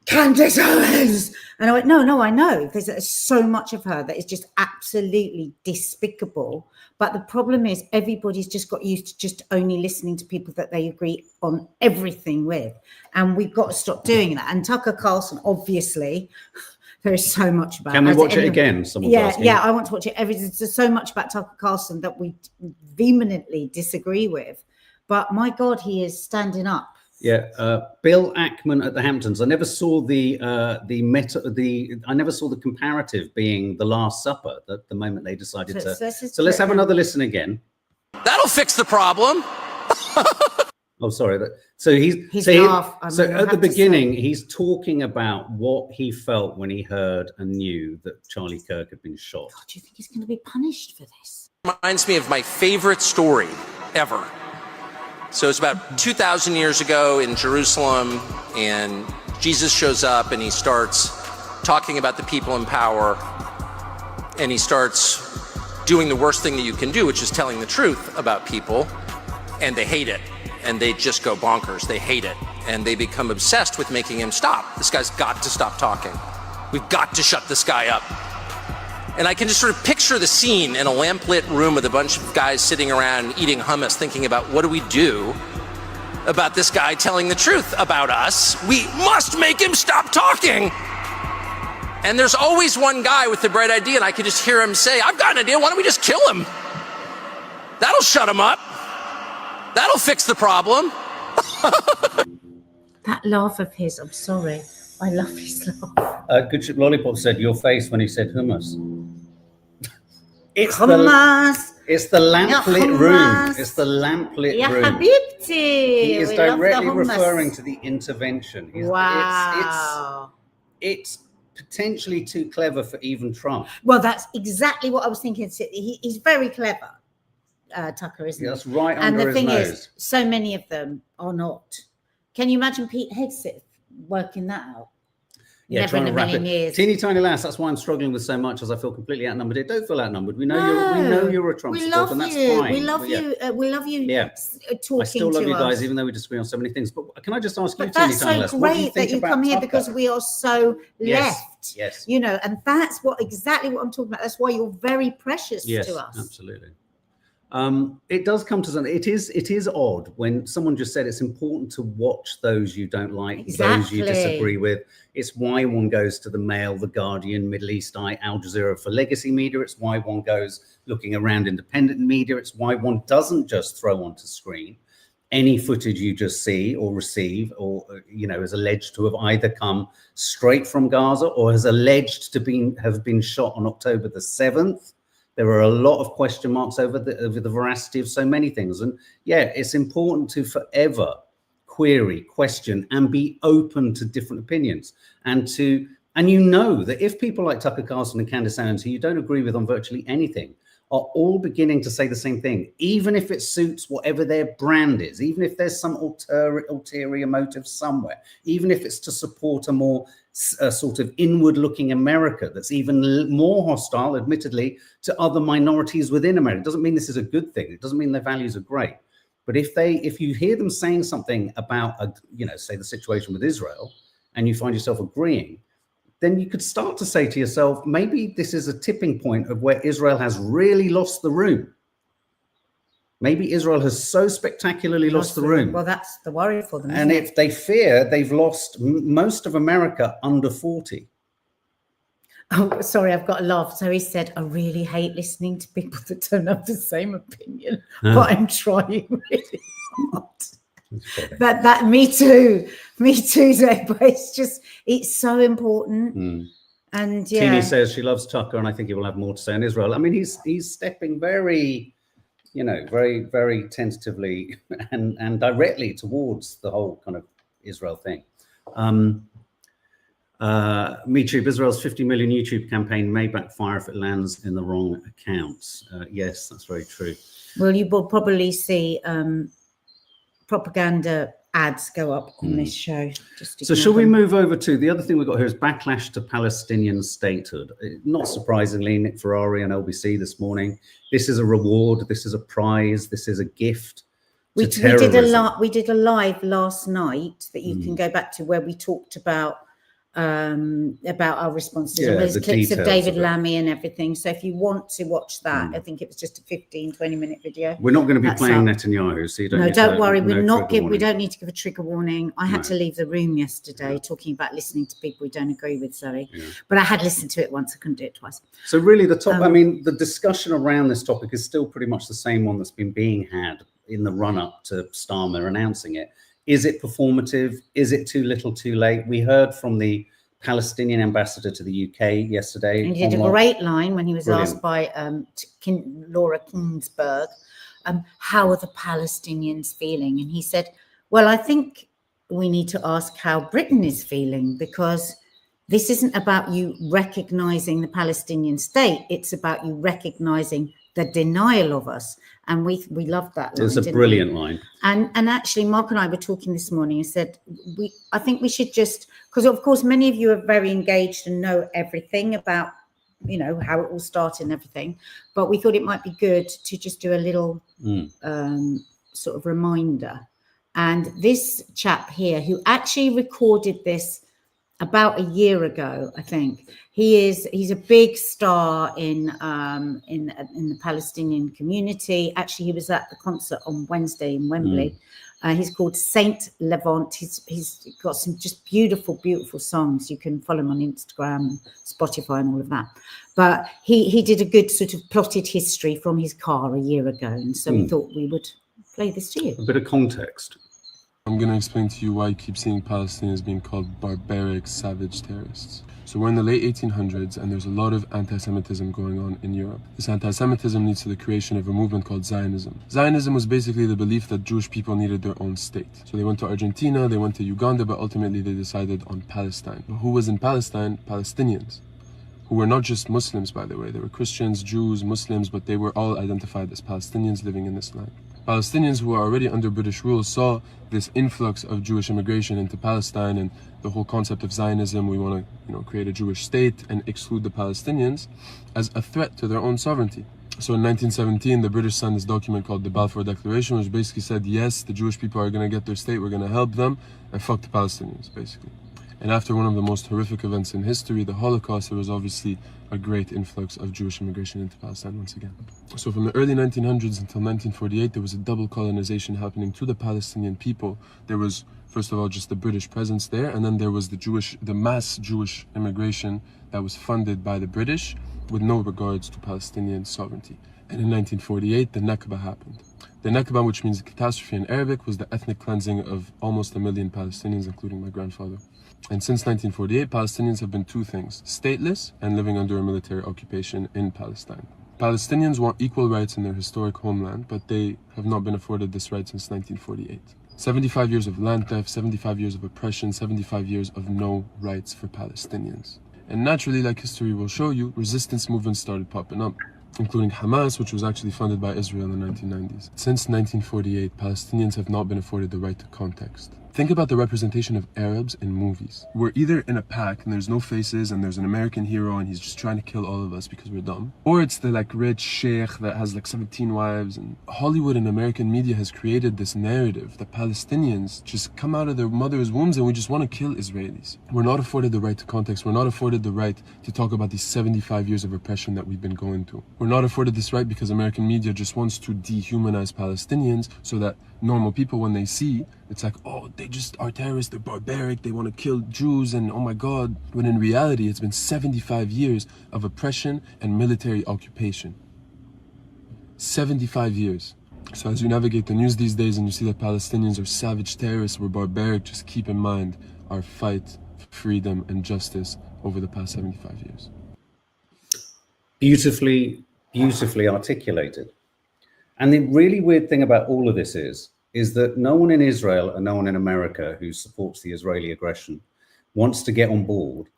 Candace Owens! And I went, no, I know. There's so much of her that is just absolutely despicable. But the problem is everybody's just got used to just only listening to people that they agree on everything with. And we've got to stop doing that. And Tucker Carlson, obviously, there is so much about. Can we watch it again? Yeah, I want to watch it. There's so much about Tucker Carlson that we vehemently disagree with. But my God, he is standing up. Yeah, Bill Ackman at the Hamptons. I never saw the comparative being the Last Supper. The moment they decided to. So let's have another listen again. That'll fix the problem. Oh, sorry. So his laugh. So at the beginning, he's talking about what he felt when he heard and knew that Charlie Kirk had been shot. God, do you think he's going to be punished for this? Reminds me of my favorite story ever. So it's about 2,000 years ago in Jerusalem, and Jesus shows up and he starts talking about the people in power, and he starts doing the worst thing that you can do, which is telling the truth about people, and they hate it. And they just go bonkers. They hate it. And they become obsessed with making him stop. This guy's got to stop talking. We've got to shut this guy up. And I can just sort of picture the scene in a lamplit room with a bunch of guys sitting around eating hummus, thinking about what do we do about this guy telling the truth about us? We must make him stop talking. And there's always one guy with the bright idea, and I can just hear him say, I've got an idea, why don't we just kill him? That'll shut him up. That'll fix the problem. That laugh of his, I'm sorry. I love his laugh. Good Ship Lollipop said, your face when he said hummus. It's hummus. It's the lamplit room. It's the lamplit room. Habibti. He is directly referring to the intervention. Wow. It's potentially too clever for even Trump. Well, that's exactly what I was thinking. He's very clever. Tucker, isn't it? That's right under his nose. And the thing is, so many of them are not. Can you imagine Pete Hegseth working that out? Yeah, never in a million years. Teeny tiny lass. That's why I'm struggling with so much, as I feel completely outnumbered. It don't feel outnumbered. We know you're a Trump supporter, and that's fine. We love you. We love you. Yeah. Talking I still love you guys, us. even though we disagree on so many things. But can I just ask you, but Teeny that's tiny so lass, what do you great think that you about come here Tucker? because we are so left. Yes. You know, and that's exactly what I'm talking about. That's why you're very precious to us. Absolutely. It does come to something. It is odd when someone just said it's important to watch those you don't like, those you disagree with. It's why one goes to the Mail, the Guardian, Middle East Eye, Al Jazeera for legacy media. It's why one goes looking around independent media. It's why one doesn't just throw onto screen any footage you just see or receive, or is alleged to have either come straight from Gaza or has alleged to have been shot on October the 7th. There are a lot of question marks over the veracity of so many things. And yeah, it's important to forever query, question, and be open to different opinions. And you know that if people like Tucker Carlson and Candace Owens, who you don't agree with on virtually anything, are all beginning to say the same thing, even if it suits whatever their brand is, even if there's some ulterior motive somewhere, even if it's to support a more sort of inward-looking America that's even more hostile, admittedly, to other minorities within America. It doesn't mean this is a good thing. It doesn't mean their values are great. But if you hear them saying something about, say the situation with Israel, and you find yourself agreeing, then you could start to say to yourself, maybe this is a tipping point of where Israel has really lost the room. Maybe Israel has so spectacularly lost the room. Well, that's the worry for them. And if they fear they've lost most of America under 40. Oh, sorry, I've got a laugh. So he said, I really hate listening to people that don't have the same opinion, but I'm trying really hard. That me too, but it's so important. And yeah, Teeny says she loves Tucker, and I think he will have more to say on Israel. I mean, he's stepping very, very, very tentatively and directly towards the whole kind of Israel thing. MeTube, Israel's 50 million YouTube campaign may backfire if it lands in the wrong accounts. Yes, that's very true. Well, you will probably see propaganda ads go up on this show. So shall we move over to the other thing we've got here is backlash to Palestinian statehood. Not surprisingly, Nick Ferrari on LBC this morning. This is a reward. This is a prize. This is a gift. We did a live last night that you can go back to, where we talked about our responses. And there's clips of David Lammy and everything. So if you want to watch that, I think it was just a 15-20 minute video. We're not going to be playing Netanyahu, so you don't. Don't worry. We don't need to give a trigger warning. I had to leave the room yesterday talking about listening to people we don't agree with, Zoe. But I had listened to it once. I couldn't do it twice. So really, the discussion around this topic is still pretty much the same one that's been being had in the run-up to Starmer announcing it. Is it performative? Is it too little too late? We heard from the Palestinian ambassador to the UK yesterday. And he did a great line when he was asked by Laura Kingsburg, how are the Palestinians feeling? And he said, Well, I think we need to ask how Britain is feeling, because this isn't about you recognizing the Palestinian state. It's about you recognizing the denial of us. And we loved that line. It's a brilliant line. And actually, Mark and I were talking this morning and said, I think we should just, because of course, many of you are very engaged and know everything about, you know, how it all started and everything. But we thought it might be good to just do a little sort of reminder. And this chap here, who actually recorded this about a year ago, I think, he's a big star in the Palestinian community. Actually, he was at the concert on Wednesday in Wembley. He's called Saint Levant. He's got some just beautiful songs. You can follow him on Instagram and Spotify and all of that. But he did a good sort of plotted history from his car a year ago, and so we thought we would play this to you. A bit of context. I'm going to explain to you why I keep seeing Palestinians being called barbaric, savage terrorists. So we're in the late 1800s, and there's a lot of anti-Semitism going on in Europe. This anti-Semitism leads to the creation of a movement called Zionism. Zionism was basically the belief that Jewish people needed their own state. So they went to Argentina, they went to Uganda, but ultimately they decided on Palestine. But who was in Palestine? Palestinians, who were not just Muslims, by the way. They were Christians, Jews, Muslims, but they were all identified as Palestinians living in this land. Palestinians who are already under British rule saw this influx of Jewish immigration into Palestine and the whole concept of Zionism, we want to create a Jewish state and exclude the Palestinians, as a threat to their own sovereignty. So in 1917, the British signed this document called the Balfour Declaration, which basically said, yes, the Jewish people are going to get their state, we're going to help them, and fuck the Palestinians, basically. And after one of the most horrific events in history, the Holocaust, there was obviously a great influx of Jewish immigration into Palestine once again. So from the early 1900s until 1948, there was a double colonization happening to the Palestinian people. There was, first of all, just the British presence there, and then there was the mass Jewish immigration that was funded by the British with no regards to Palestinian sovereignty. And in 1948, the Nakba happened. The Nakba, which means catastrophe in Arabic, was the ethnic cleansing of almost 1 million Palestinians, including my grandfather. And since 1948, Palestinians have been two things: stateless and living under a military occupation in Palestine. Palestinians want equal rights in their historic homeland, but they have not been afforded this right since 1948. 75 years of land theft, 75 years of oppression, 75 years of no rights for Palestinians. And naturally, like history will show you, resistance movements started popping up, including Hamas, which was actually funded by Israel in the 1990s. Since 1948, Palestinians have not been afforded the right to context. Think about the representation of Arabs in movies. We're either in a pack and there's no faces and there's an American hero and he's just trying to kill all of us because we're dumb. Or it's the rich sheikh that has 17 wives. And Hollywood and American media has created this narrative that Palestinians just come out of their mother's wombs and we just want to kill Israelis. We're not afforded the right to context. We're not afforded the right to talk about these 75 years of oppression that we've been going through. We're not afforded this right because American media just wants to dehumanize Palestinians so that normal people, when they see, it's like, oh, they just are terrorists, they're barbaric, they want to kill Jews, and oh my God. But in reality, it's been 75 years of oppression and military occupation. 75 years. So as you navigate the news these days and you see that Palestinians are savage terrorists, we're barbaric, just keep in mind our fight for freedom and justice over the past 75 years. Beautifully articulated. And the really weird thing about all of this is that no one in Israel and no one in America who supports the Israeli aggression wants to get on board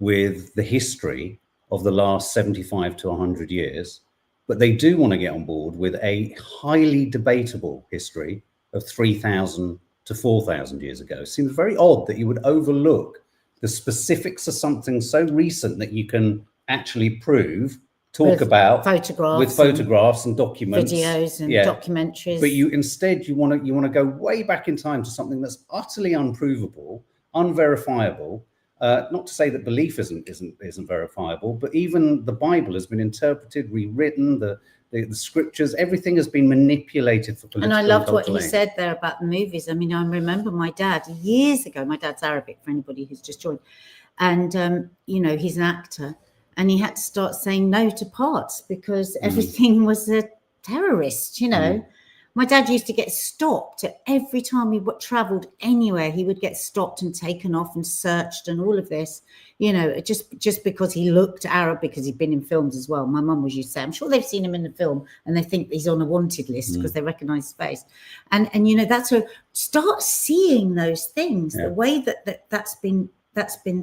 with the history of the last 75 to 100 years, but they do want to get on board with a highly debatable history of 3,000 to 4,000 years ago. It seems very odd that you would overlook the specifics of something so recent that you can actually prove, talk about with photographs and documents, videos and documentaries. But you want to go way back in time to something that's utterly unprovable, unverifiable. Not to say that belief isn't verifiable, but even the Bible has been interpreted, rewritten, the scriptures, everything has been manipulated for political. And I loved what he said there about the movies. I mean, I remember my dad years ago. My dad's Arabic, for anybody who's just joined, and he's an actor. And he had to start saying no to parts because everything was a terrorist, My dad used to get stopped every time we traveled anywhere. He would get stopped and taken off and searched and all of this, you know, just because he looked Arab, because he'd been in films as well. My mum was used to say, I'm sure they've seen him in the film and they think he's on a wanted list because they recognize his face. And you know, that's a start seeing those things, the way that's been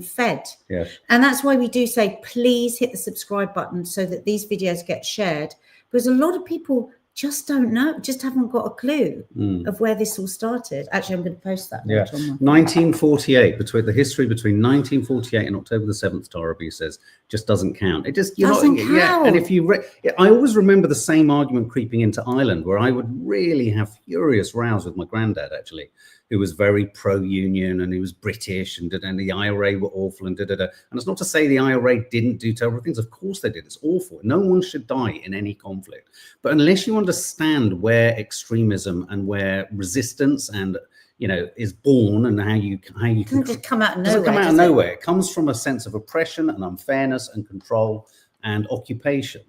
fed. Yes. And that's why we do say, please hit the subscribe button so that these videos get shared, because a lot of people just don't know, just haven't got a clue of where this all started. Actually, I'm going to post that. Yeah, 1948, the history between 1948 and October the 7th, Tarabi says, just doesn't count. It just doesn't count. Yeah, and if you, I always remember the same argument creeping into Ireland, where I would really have furious rows with my granddad, actually, who was very pro-union and he was British and the IRA were awful and da-da-da. And it's not to say the IRA didn't do terrible things. Of course they did. It's awful. No one should die in any conflict. But unless you understand where extremism and where resistance and, you know, is born and how you can just come out of nowhere. Doesn't come out of nowhere. It comes from a sense of oppression and unfairness and control and occupation.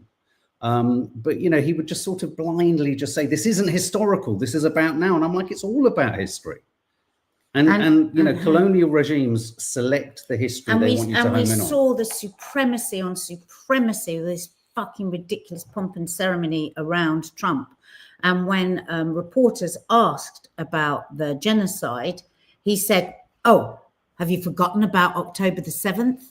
But, you know, he would just sort of blindly just say, this isn't historical. This is about now. And I'm like, it's all about history. And you know, colonial regimes select the history they want you to home in on. And we saw the supremacy on supremacy, this fucking ridiculous pomp and ceremony around Trump. And when reporters asked about the genocide, he said, oh, have you forgotten about October the 7th?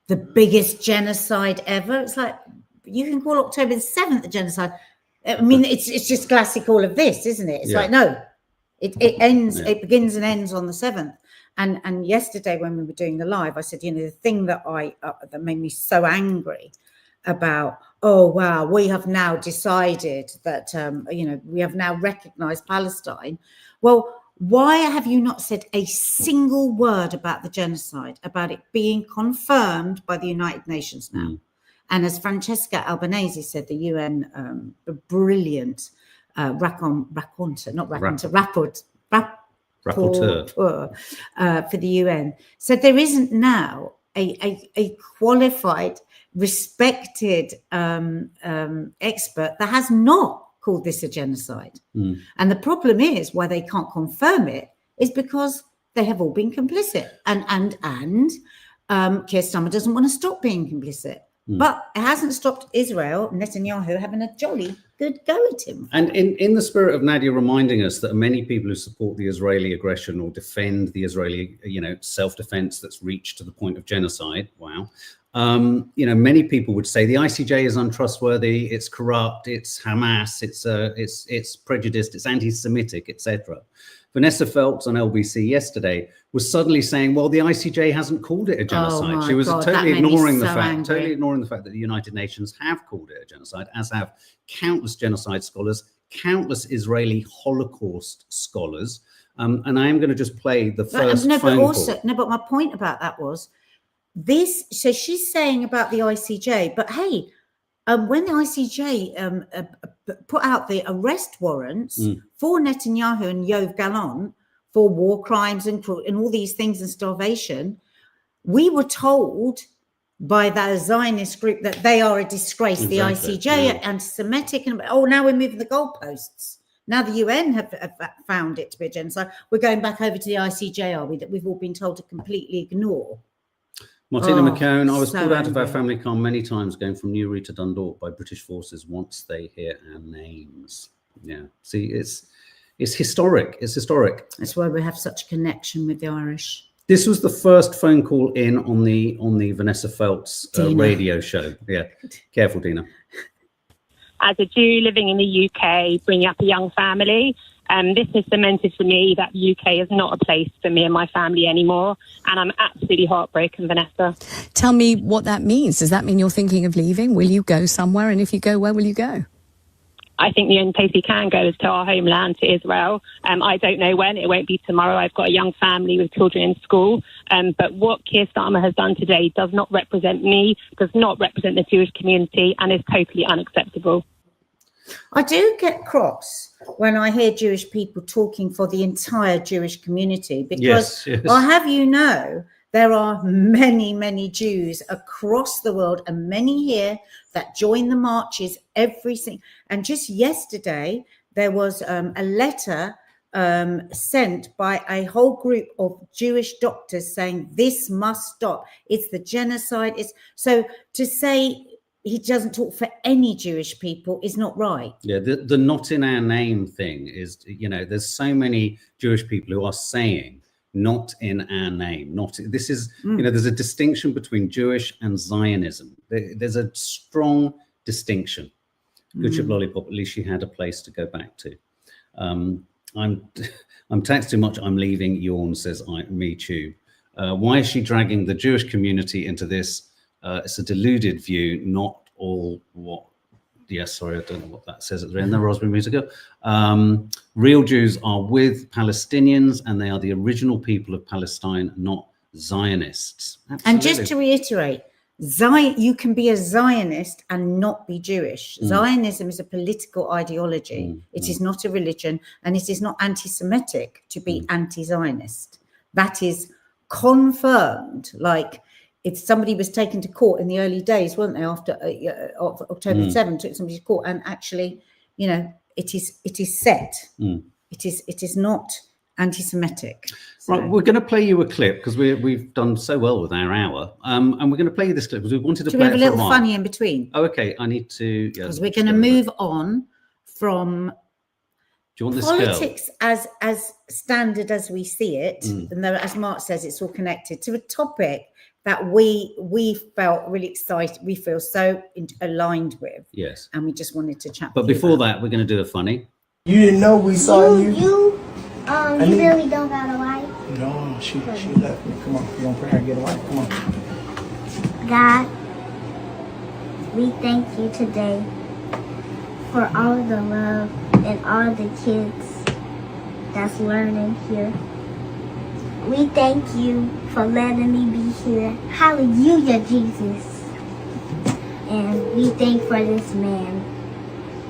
The biggest genocide ever? It's like, you can call October the 7th a genocide. I mean, it's just classic all of this, isn't it? It's like, no. It ends. It begins and ends on the 7th. And yesterday when we were doing the live, I said, you know, the thing that that made me so angry about, oh wow, we have now decided that you know, we have now recognised Palestine. Well, why have you not said a single word about the genocide, about it being confirmed by the United Nations now? And as Francesca Albanese said, the UN, brilliant rapporteur for the UN, said there isn't now a qualified, respected expert that has not called this a genocide. And the problem is why they can't confirm it is because they have all been complicit, and Keir Starmer doesn't want to stop being complicit. But it hasn't stopped Israel, Netanyahu, having a jolly good go at him. And in the spirit of Nadia reminding us that many people who support the Israeli aggression or defend the Israeli, you know, self-defense that's reached to the point of genocide, wow, you know, many people would say the ICJ is untrustworthy, it's corrupt, it's Hamas, it's prejudiced, it's anti-Semitic, etc. Vanessa Feltz on LBC yesterday was suddenly saying, well, the ICJ hasn't called it a genocide. She was totally ignoring the fact that the United Nations have called it a genocide, as have countless genocide scholars, countless Israeli Holocaust scholars. And I am going to just play the first phone call. No, but my point about that was this. So she's saying about the ICJ, but hey, when the ICJ put out the arrest warrants for Netanyahu and Yoav Gallant for war crimes and all these things and starvation, we were told by the Zionist group that they are a disgrace. Exactly. The ICJ, anti-Semitic, and now we're moving the goalposts. Now the UN have found it to be a genocide. We're going back over to the ICJ, are we? That we've all been told to completely ignore. Martina McCone, I was pulled out of our family car many times going from Newry to Dundalk by British forces once they hear our names. Yeah, see, it's historic. It's historic. That's why we have such a connection with the Irish. This was the first phone call in on the Vanessa Feltz radio show. Yeah, careful, Dina. As a Jew living in the UK, bringing up a young family, this has cemented for me that the UK is not a place for me and my family anymore. And I'm absolutely heartbroken, Vanessa. Tell me what that means. Does that mean you're thinking of leaving? Will you go somewhere? And if you go, where will you go? I think the only place we can go is to our homeland, to Israel. I don't know when. It won't be tomorrow. I've got a young family with children in school. But what Keir Starmer has done today does not represent me, does not represent the Jewish community, and is totally unacceptable. I do get cross when I hear Jewish people talking for the entire Jewish community, because I'll have you know, there are many, many Jews across the world and many here that join the marches every single. And just yesterday, there was a letter sent by a whole group of Jewish doctors saying this must stop. It's the genocide. So to say he doesn't talk for any Jewish people is not right. Yeah, the not in our name thing is, there's so many Jewish people who are saying not in our name. This is, there's a distinction between Jewish and Zionism. There's a strong distinction. Good ship lollipop, at least she had a place to go back to. I'm taxed too much, I'm leaving. Yawn says, me too. Why is she dragging the Jewish community into this? It's a deluded view, not all what. Yes, sorry, I don't know what that says at the end. The raspberry music. Real Jews are with Palestinians, and they are the original people of Palestine, not Zionists. Absolutely. And just to reiterate, you can be a Zionist and not be Jewish. Zionism is a political ideology. It is not a religion, and it is not anti-Semitic to be anti-Zionist. That is confirmed. Like, if somebody was taken to court in the early days, weren't they, after October 7, took somebody to court, and actually, it is set. It is not anti-Semitic. So. Right, we're going to play you a clip because we've done so well with our hour, and we're going to play you this clip because we wanted to play it for a while. Do we have a little funny in between? Oh, okay, I need to. Because we're going to move on from Do you want this politics as standard as we see it, and though, as Mark says, it's all connected to a topic that we felt really excited, we feel so aligned with. Yes. And we just wanted to chat. But before that, we're going to do a funny. You didn't know we saw you? You really don't got a wife? No, she left me. Come on, we're going to pray her and get a wife. Come on. God, we thank you today for all the love and all the kids that's learning here. We thank you for letting me be here. Hallelujah, Jesus. And we thank for this man.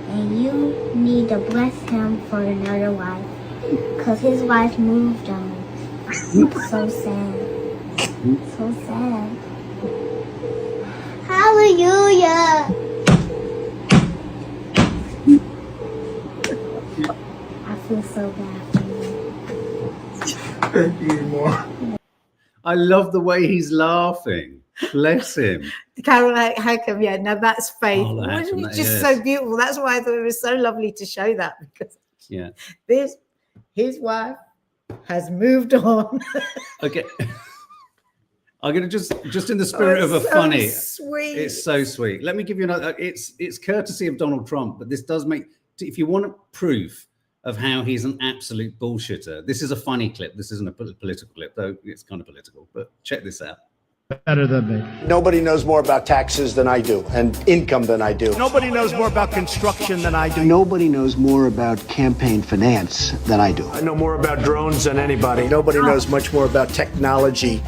And you need to bless him for another wife. Because his wife moved on. So sad. So sad. Hallelujah. I feel so bad for you. Thank you, Mom. I love the way he's laughing. Bless him. Carol Hackham, yeah, no, that's faith. Wasn't it just so beautiful? That's why I thought it was so lovely to show that, because his wife has moved on. Okay. I'm going to just in the spirit of a funny. Sweet. It's so sweet. Let me give you another. It's courtesy of Donald Trump, but this does make, if you want proof of how he's an absolute bullshitter, this is a funny clip. This isn't a political clip, though it's kind of political, but check this out. Better than me. Nobody knows more about taxes than I do, and income than I do. Nobody knows more about construction than I do. Nobody knows more about campaign finance than I do. I know more about drones than anybody. Nobody knows much more about technology,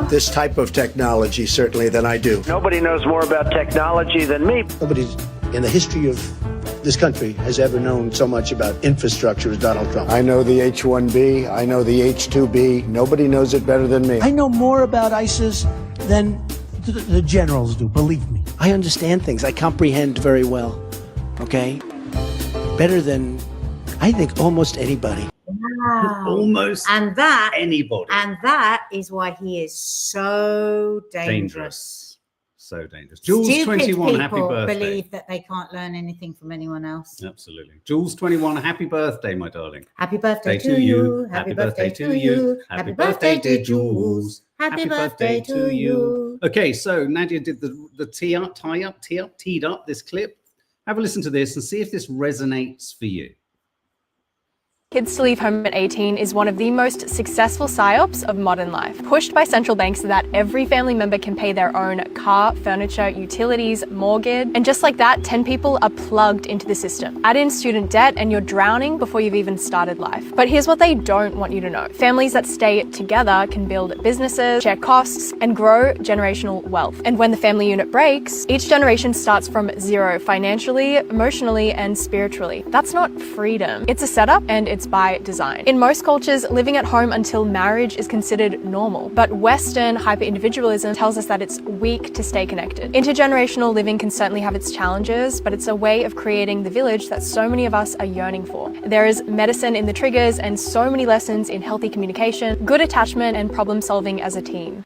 this type of technology, certainly, than I do. Nobody knows more about technology than me. Nobody in the history of this country has ever known so much about infrastructure as Donald Trump. I know the H-1B. I know the H-2B. Nobody knows it better than me. I know more about ISIS than the generals do, believe me. I understand things. I comprehend very well, okay? Better than, I think, almost anybody. Wow. Almost anybody. And that is why he is so dangerous. So dangerous. Jules, Stupid 21, happy birthday. Believe that they can't learn anything from anyone else. Absolutely. Jules, 21, happy birthday, my darling. Happy birthday to you. Happy birthday to you. Happy birthday, dear Jules. Happy birthday to you. Okay, so Nadia did the teed up this clip. Have a listen to this and see if this resonates for you. Kids to leave home at 18 is one of the most successful psyops of modern life, pushed by central banks so that every family member can pay their own car, furniture, utilities, mortgage, and just like that, 10 people are plugged into the system. Add in student debt and you're drowning before you've even started life. But here's what they don't want you to know. Families that stay together can build businesses, share costs, and grow generational wealth. And when the family unit breaks, each generation starts from zero financially, emotionally, and spiritually. That's not freedom. It's a setup and it's it's by design. In most cultures, living at home until marriage is considered normal, but Western hyper-individualism tells us that it's weak to stay connected. Intergenerational living can certainly have its challenges, but it's a way of creating the village that so many of us are yearning for. There is medicine in the triggers and so many lessons in healthy communication, good attachment, and problem solving as a team.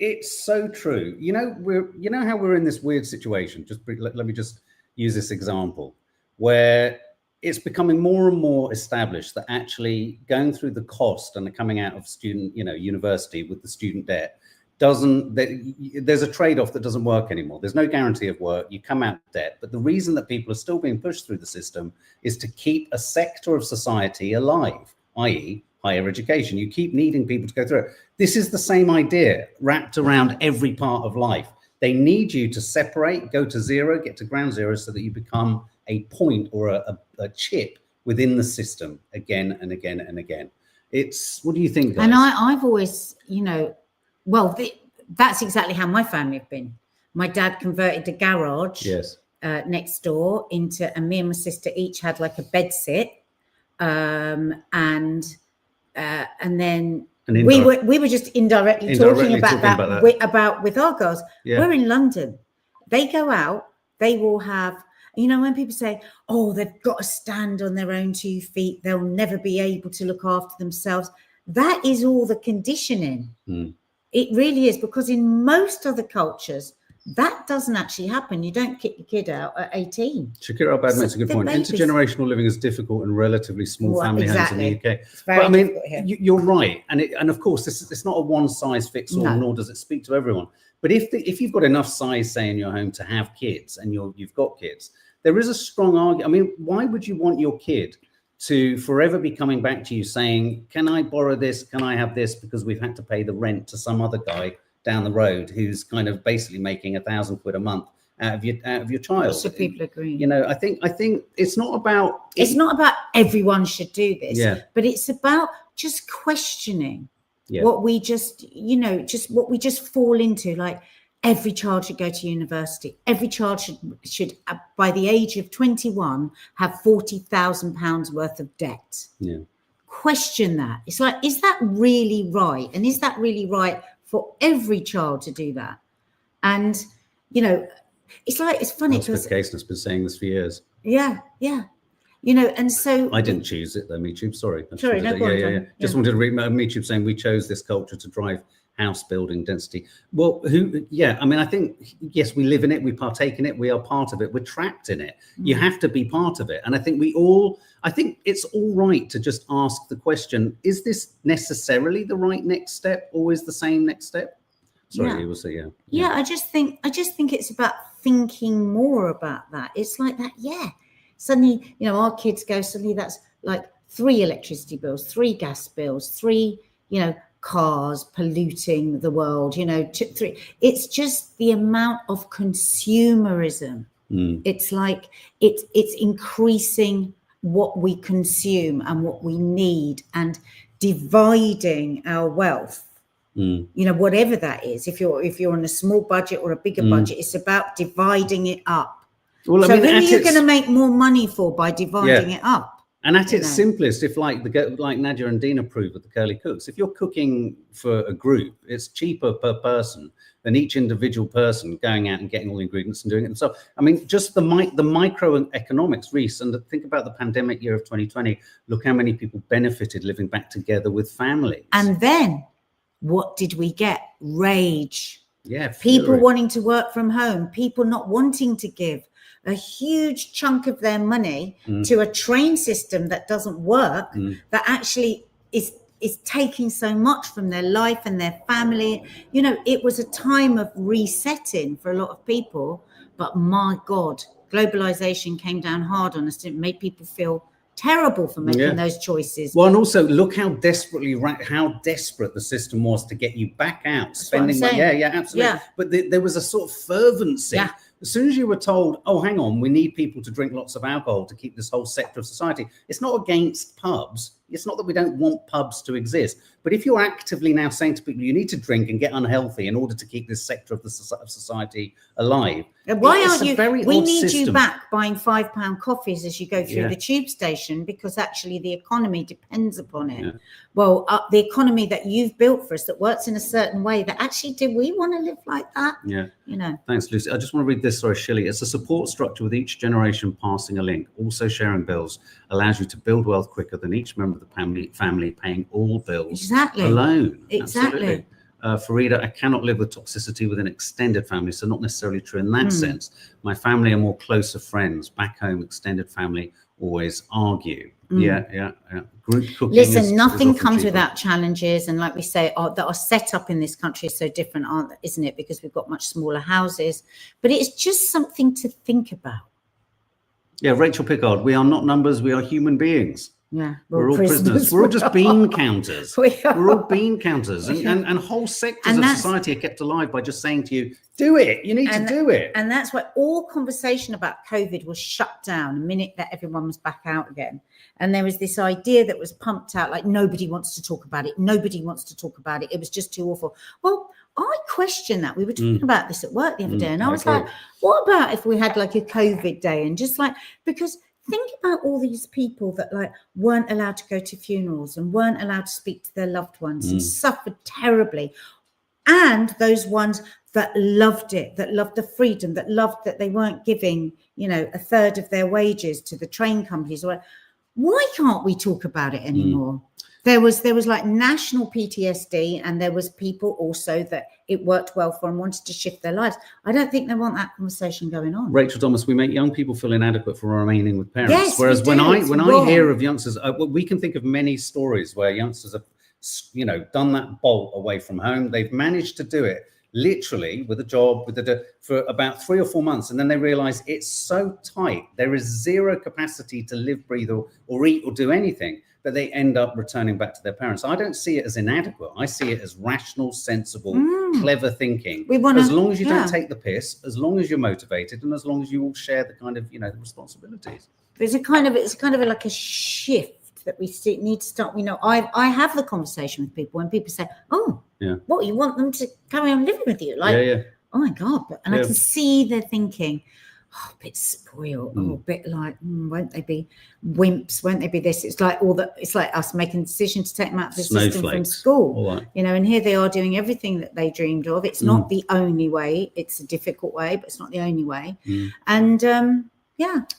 It's so true. You know how we're in this weird situation. Let me just use this example where it's becoming more and more established that actually going through the cost and the coming out of university with the student debt there's a trade-off that doesn't work anymore. There's no guarantee of work. You come out of debt, but the reason that people are still being pushed through the system is to keep a sector of society alive, i.e. higher education. You keep needing people to go through it. This is the same idea wrapped around every part of life. They need you to separate, go to zero, get to ground zero so that you become a point or a chip within the system again and again and again. What do you think, guys? And I've always, that's exactly how my family have been. My dad converted the garage next door into, and me and my sister each had like a bed sit. And then we were just indirectly talking about that about with our girls. We're in London. They go out, they will have, when people say, oh, they've got to stand on their own 2 feet, they'll never be able to look after themselves. That is all the conditioning. It really is, because in most other cultures, that doesn't actually happen. You don't kick your kid out at 18. Shakira Al-Bad makes a good point. Intergenerational living is difficult in relatively small family homes in the UK. But I mean, you're right. And of course, it's not a one size fits all, nor does it speak to everyone. But if you've got enough size, say, in your home to have kids and you've got kids, there is a strong argument. I mean, why would you want your kid to forever be coming back to you saying, can I borrow this? Can I have this? Because we've had to pay the rent to some other guy down the road who's kind of basically making £1,000 a month out of your child. So people agree. I think it's not about everyone should do this, but it's about just questioning what we just what we just fall into. Like, every child should go to university. Every child should by the age of 21 have £40,000 worth of debt. Question that. It's like, is that really right? And is that really right for every child to do that? And it's funny because Cason's been saying this for years. And so I didn't choose it though, MeTube. Sorry, no, just wanted to read MeTube saying we chose this culture to drive house building density. Well, I mean, I think, yes, we live in it, we partake in it, we are part of it, we're trapped in it. You have to be part of it. And I think I think it's all right to just ask the question, is this necessarily the right next step, always the same next step? Sorry, you will say, I just think it's about thinking more about that. It's like that, suddenly, our kids go, suddenly that's like 3 electricity bills, 3 gas bills, 3, cars polluting the world, 3. It's just the amount of consumerism. It's like it's increasing what we consume and what we need and dividing our wealth. Whatever that is. If you're on a small budget or a bigger budget, it's about dividing it up. Well, so who are you going to make more money for by dividing it up? And at its simplest, if like Nadia and Dina prove with the curly cooks, if you're cooking for a group, it's cheaper per person than each individual person going out and getting all the ingredients and doing it themselves. I mean, just the microeconomics, Reese, and think about the pandemic year of 2020. Look how many people benefited living back together with families. And then what did we get? Rage. People fury. Wanting to work from home, people not wanting to give a huge chunk of their money to a train system that doesn't work, that actually is taking so much from their life and their family. It was a time of resetting for a lot of people, but my God, globalization came down hard on us. It made people feel terrible for making those choices. Well, and also look how desperate the system was to get you back out spending money. Absolutely. But there was a sort of fervency. As soon as you were told, oh, hang on, we need people to drink lots of alcohol to keep this whole sector of society. It's not against pubs. It's not that we don't want pubs to exist, but if you're actively now saying to people, you need to drink and get unhealthy in order to keep this sector of the society alive. Why aren't you? We need you back buying £5 coffees as you go through the tube station, because actually the economy depends upon it. Well, the economy that you've built for us that works in a certain way, that actually, do we want to live like that? You know. Thanks, Lucy. I just want to read this. Sorry, Shelley. It's a support structure with each generation passing a link. Also, sharing bills allows you to build wealth quicker than each member of the family paying all bills alone. Exactly. Farida, I cannot live with toxicity with an extended family, so not necessarily true in that sense. My family are more closer friends. Back home, extended family always argue. Group cooking. Listen, nothing comes without challenges, and like we say, that are set up in this country is so different, isn't it? Because we've got much smaller houses, but it's just something to think about. Yeah, Rachel Pickard, we are not numbers, we are human beings. Yeah, we're all prisoners. We're all just bean counters. We're all bean counters, and whole sectors of society are kept alive by just saying to you, do it. You need to do it. And that's why all conversation about COVID was shut down the minute that everyone was back out again. And there was this idea that was pumped out, like nobody wants to talk about it. Nobody wants to talk about it. It was just too awful. Well, I question that. We were talking about this at work the other day, and I was like, what about if we had like a COVID day and just like, because think about all these people that like weren't allowed to go to funerals and weren't allowed to speak to their loved ones and suffered terribly. And those ones that loved it, that loved the freedom, that loved that they weren't giving, you know, a third of their wages to the train companies. Why can't we talk about it anymore? There was like national PTSD, and there was people also that it worked well for and wanted to shift their lives. I don't think they want that conversation going on. Rachel Thomas, we make young people feel inadequate for remaining with parents. Yes, whereas when I hear of youngsters, we can think of many stories where youngsters have, you know, done that bolt away from home. They've managed to do it literally with a job for about 3 or 4 months, and then they realize it's so tight, there is zero capacity to live, breathe, or eat or do anything, that they end up returning back to their parents. I don't see it as inadequate. I see it as rational, sensible, clever thinking. As long as you don't take the piss, as long as you're motivated, and as long as you all share the kind of, you know, the responsibilities. It's kind of like a shift that we need to start. You know, I have the conversation with people when people say, "Oh, what, you want them to carry on living with you?" Like, oh my God! And I can see they're thinking, "Oh, a bit spoiled, a bit like, won't they be wimps? Won't they be this?" It's like it's like us making a decision to take them out of the system from school, you know. And here they are doing everything that they dreamed of. It's not the only way. It's a difficult way, but it's not the only way. And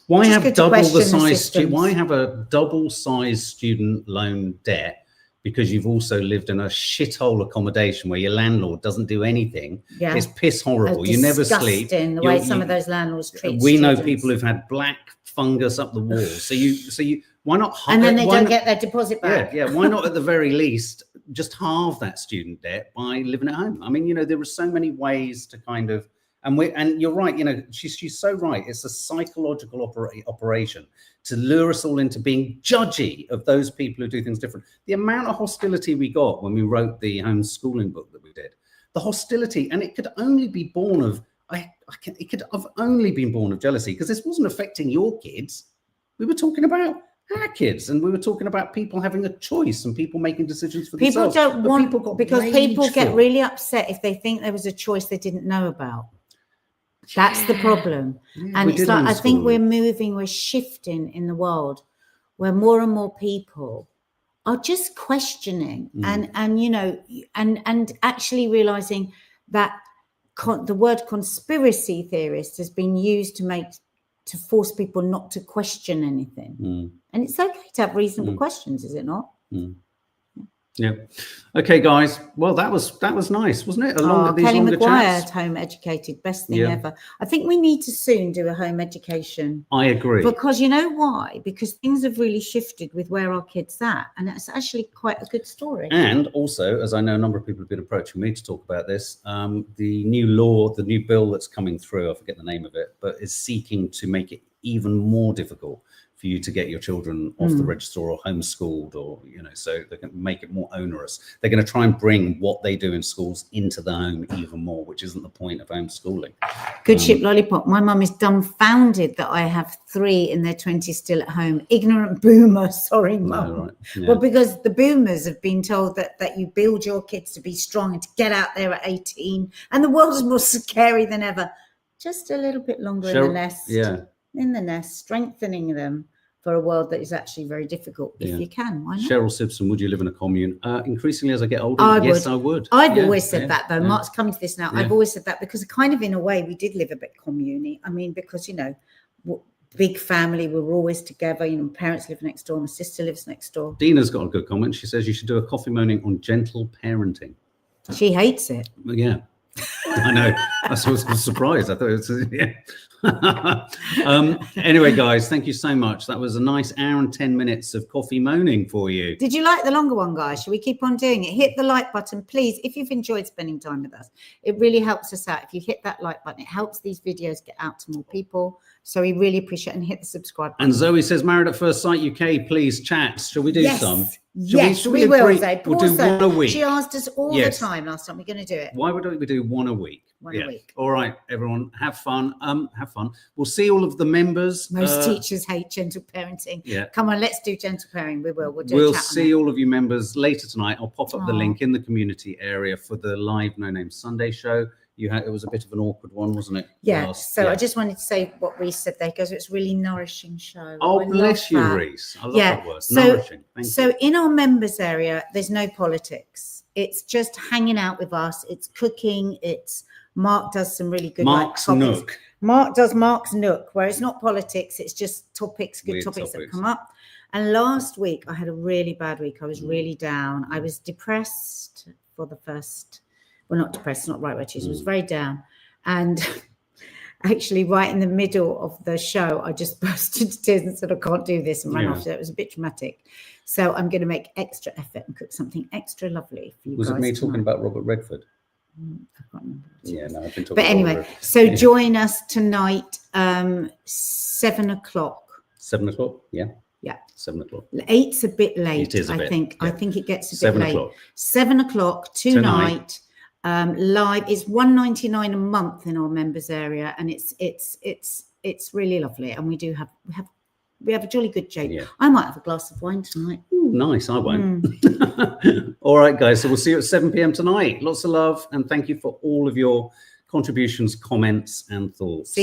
why have double the size? Why have a double-sized student loan debt? Because you've also lived in a shithole accommodation where your landlord doesn't do anything. It's piss horrible. You never sleep. The way some of those landlords treat We know people who've had black fungus up the wall. So you why not? And then they don't get their deposit back. Why not at the very least just halve that student debt by living at home? I mean, you know, there are so many ways to kind of. And you're right, you know, she's so right. It's a psychological operation to lure us all into being judgy of those people who do things different. The amount of hostility we got when we wrote the homeschooling book that we did, the hostility, and it could only be born of, it could have only been born of jealousy, because this wasn't affecting your kids. We were talking about our kids, and we were talking about people having a choice and people making decisions for themselves. People don't want, because people get really upset if they think there was a choice they didn't know about. That's the problem. And it's like, I think we're shifting in the world where more and more people are just questioning and you know, and actually realizing that the word conspiracy theorist has been used to force people not to question anything. And it's okay to have reasonable questions, is it not? Yeah. Okay, guys. Well, that was nice, wasn't it? Kelly McGuire, home educated, best thing ever. I think we need to soon do a home education. I agree. Because you know why? Because things have really shifted with where our kids at, and it's actually quite a good story. And also, as I know, a number of people have been approaching me to talk about this, the new law, the new bill that's coming through, I forget the name of it, but is seeking to make it even more difficult for you to get your children off the register or homeschooled, or, you know, so they can make it more onerous. They're going to try and bring what they do in schools into the home even more, which isn't the point of homeschooling. Good ship lollipop. My mum is dumbfounded that I have 3 in their 20s still at home. Ignorant boomer. Sorry, mum. No, right. Yeah. Well, because the boomers have been told that you build your kids to be strong and to get out there at 18, and the world is more scary than ever. Just a little bit longer in the nest. Yeah. In the nest, strengthening them for a world that is actually very difficult. If you can, why not? Cheryl Simpson, would you live in a commune? Increasingly as I get older, yes, I would. I've always said that, though. Mark's coming to this now. I've always said that because kind of in a way we did live a bit commune. I mean, because, you know, big family, we were always together. You know, my parents live next door, my sister lives next door. Dina's got a good comment. She says you should do a coffee moaning on gentle parenting. She hates it. Yeah. I know. I was surprised. I thought it was, yeah. Anyway, guys, thank you so much. That was a nice hour and 10 minutes of coffee moaning for you. Did you like the longer one, guys? Should we keep on doing it? Hit the like button, please. If you've enjoyed spending time with us, it really helps us out. If you hit that like button, it helps these videos get out to more people. So we really appreciate it. And hit the subscribe button. And Zoe says, Married at First Sight UK, please chat. Shall we do some? Yes, we will, Zoe. We'll do one a week. She asked us all the time last time we're going to do it. Why would we do one a week? One a week. All right, everyone, have fun. Have fun. We'll see all of the members. Most teachers hate gentle parenting. Yeah. Come on, let's do gentle parenting. We will. We'll see all of you members later tonight. I'll pop up the link in the community area for the live No Name Sunday show. It was a bit of an awkward one, wasn't it? Yeah. I just wanted to say what Reese said there, because it's a really nourishing show. Oh, bless you, Reese. I love that word. Nourishing. Thank you. In our members area, there's no politics. It's just hanging out with us. It's cooking. It's Mark does some really good Mark's Nook. Mark does Mark's Nook, where it's not politics. It's just topics, good topics that come up. And last week, I had a really bad week. I was really down. I was depressed for the first. Well, not depressed, not right where it is. I was very down. And actually, right in the middle of the show, I just burst into tears and said, I can't do this, and ran off. So it was a bit dramatic. So I'm going to make extra effort and cook something extra lovely for you guys. Was it me talking about Robert Redford? I can't remember. Yeah, no, I've been talking But anyway, so join us tonight, 7 o'clock. 7 o'clock? Yeah. Yeah. 7 o'clock. 8's a bit late, It is a bit, I think. yeah. I think it gets a bit 7 late. o'clock. 7 o'clock tonight. Live is $1.99 a month in our members area, and it's really lovely. And we have a jolly good joke. Yeah. I might have a glass of wine tonight. Ooh, nice. I won't. All right, guys. So we'll see you at 7 p.m. tonight. Lots of love, and thank you for all of your contributions, comments, and thoughts.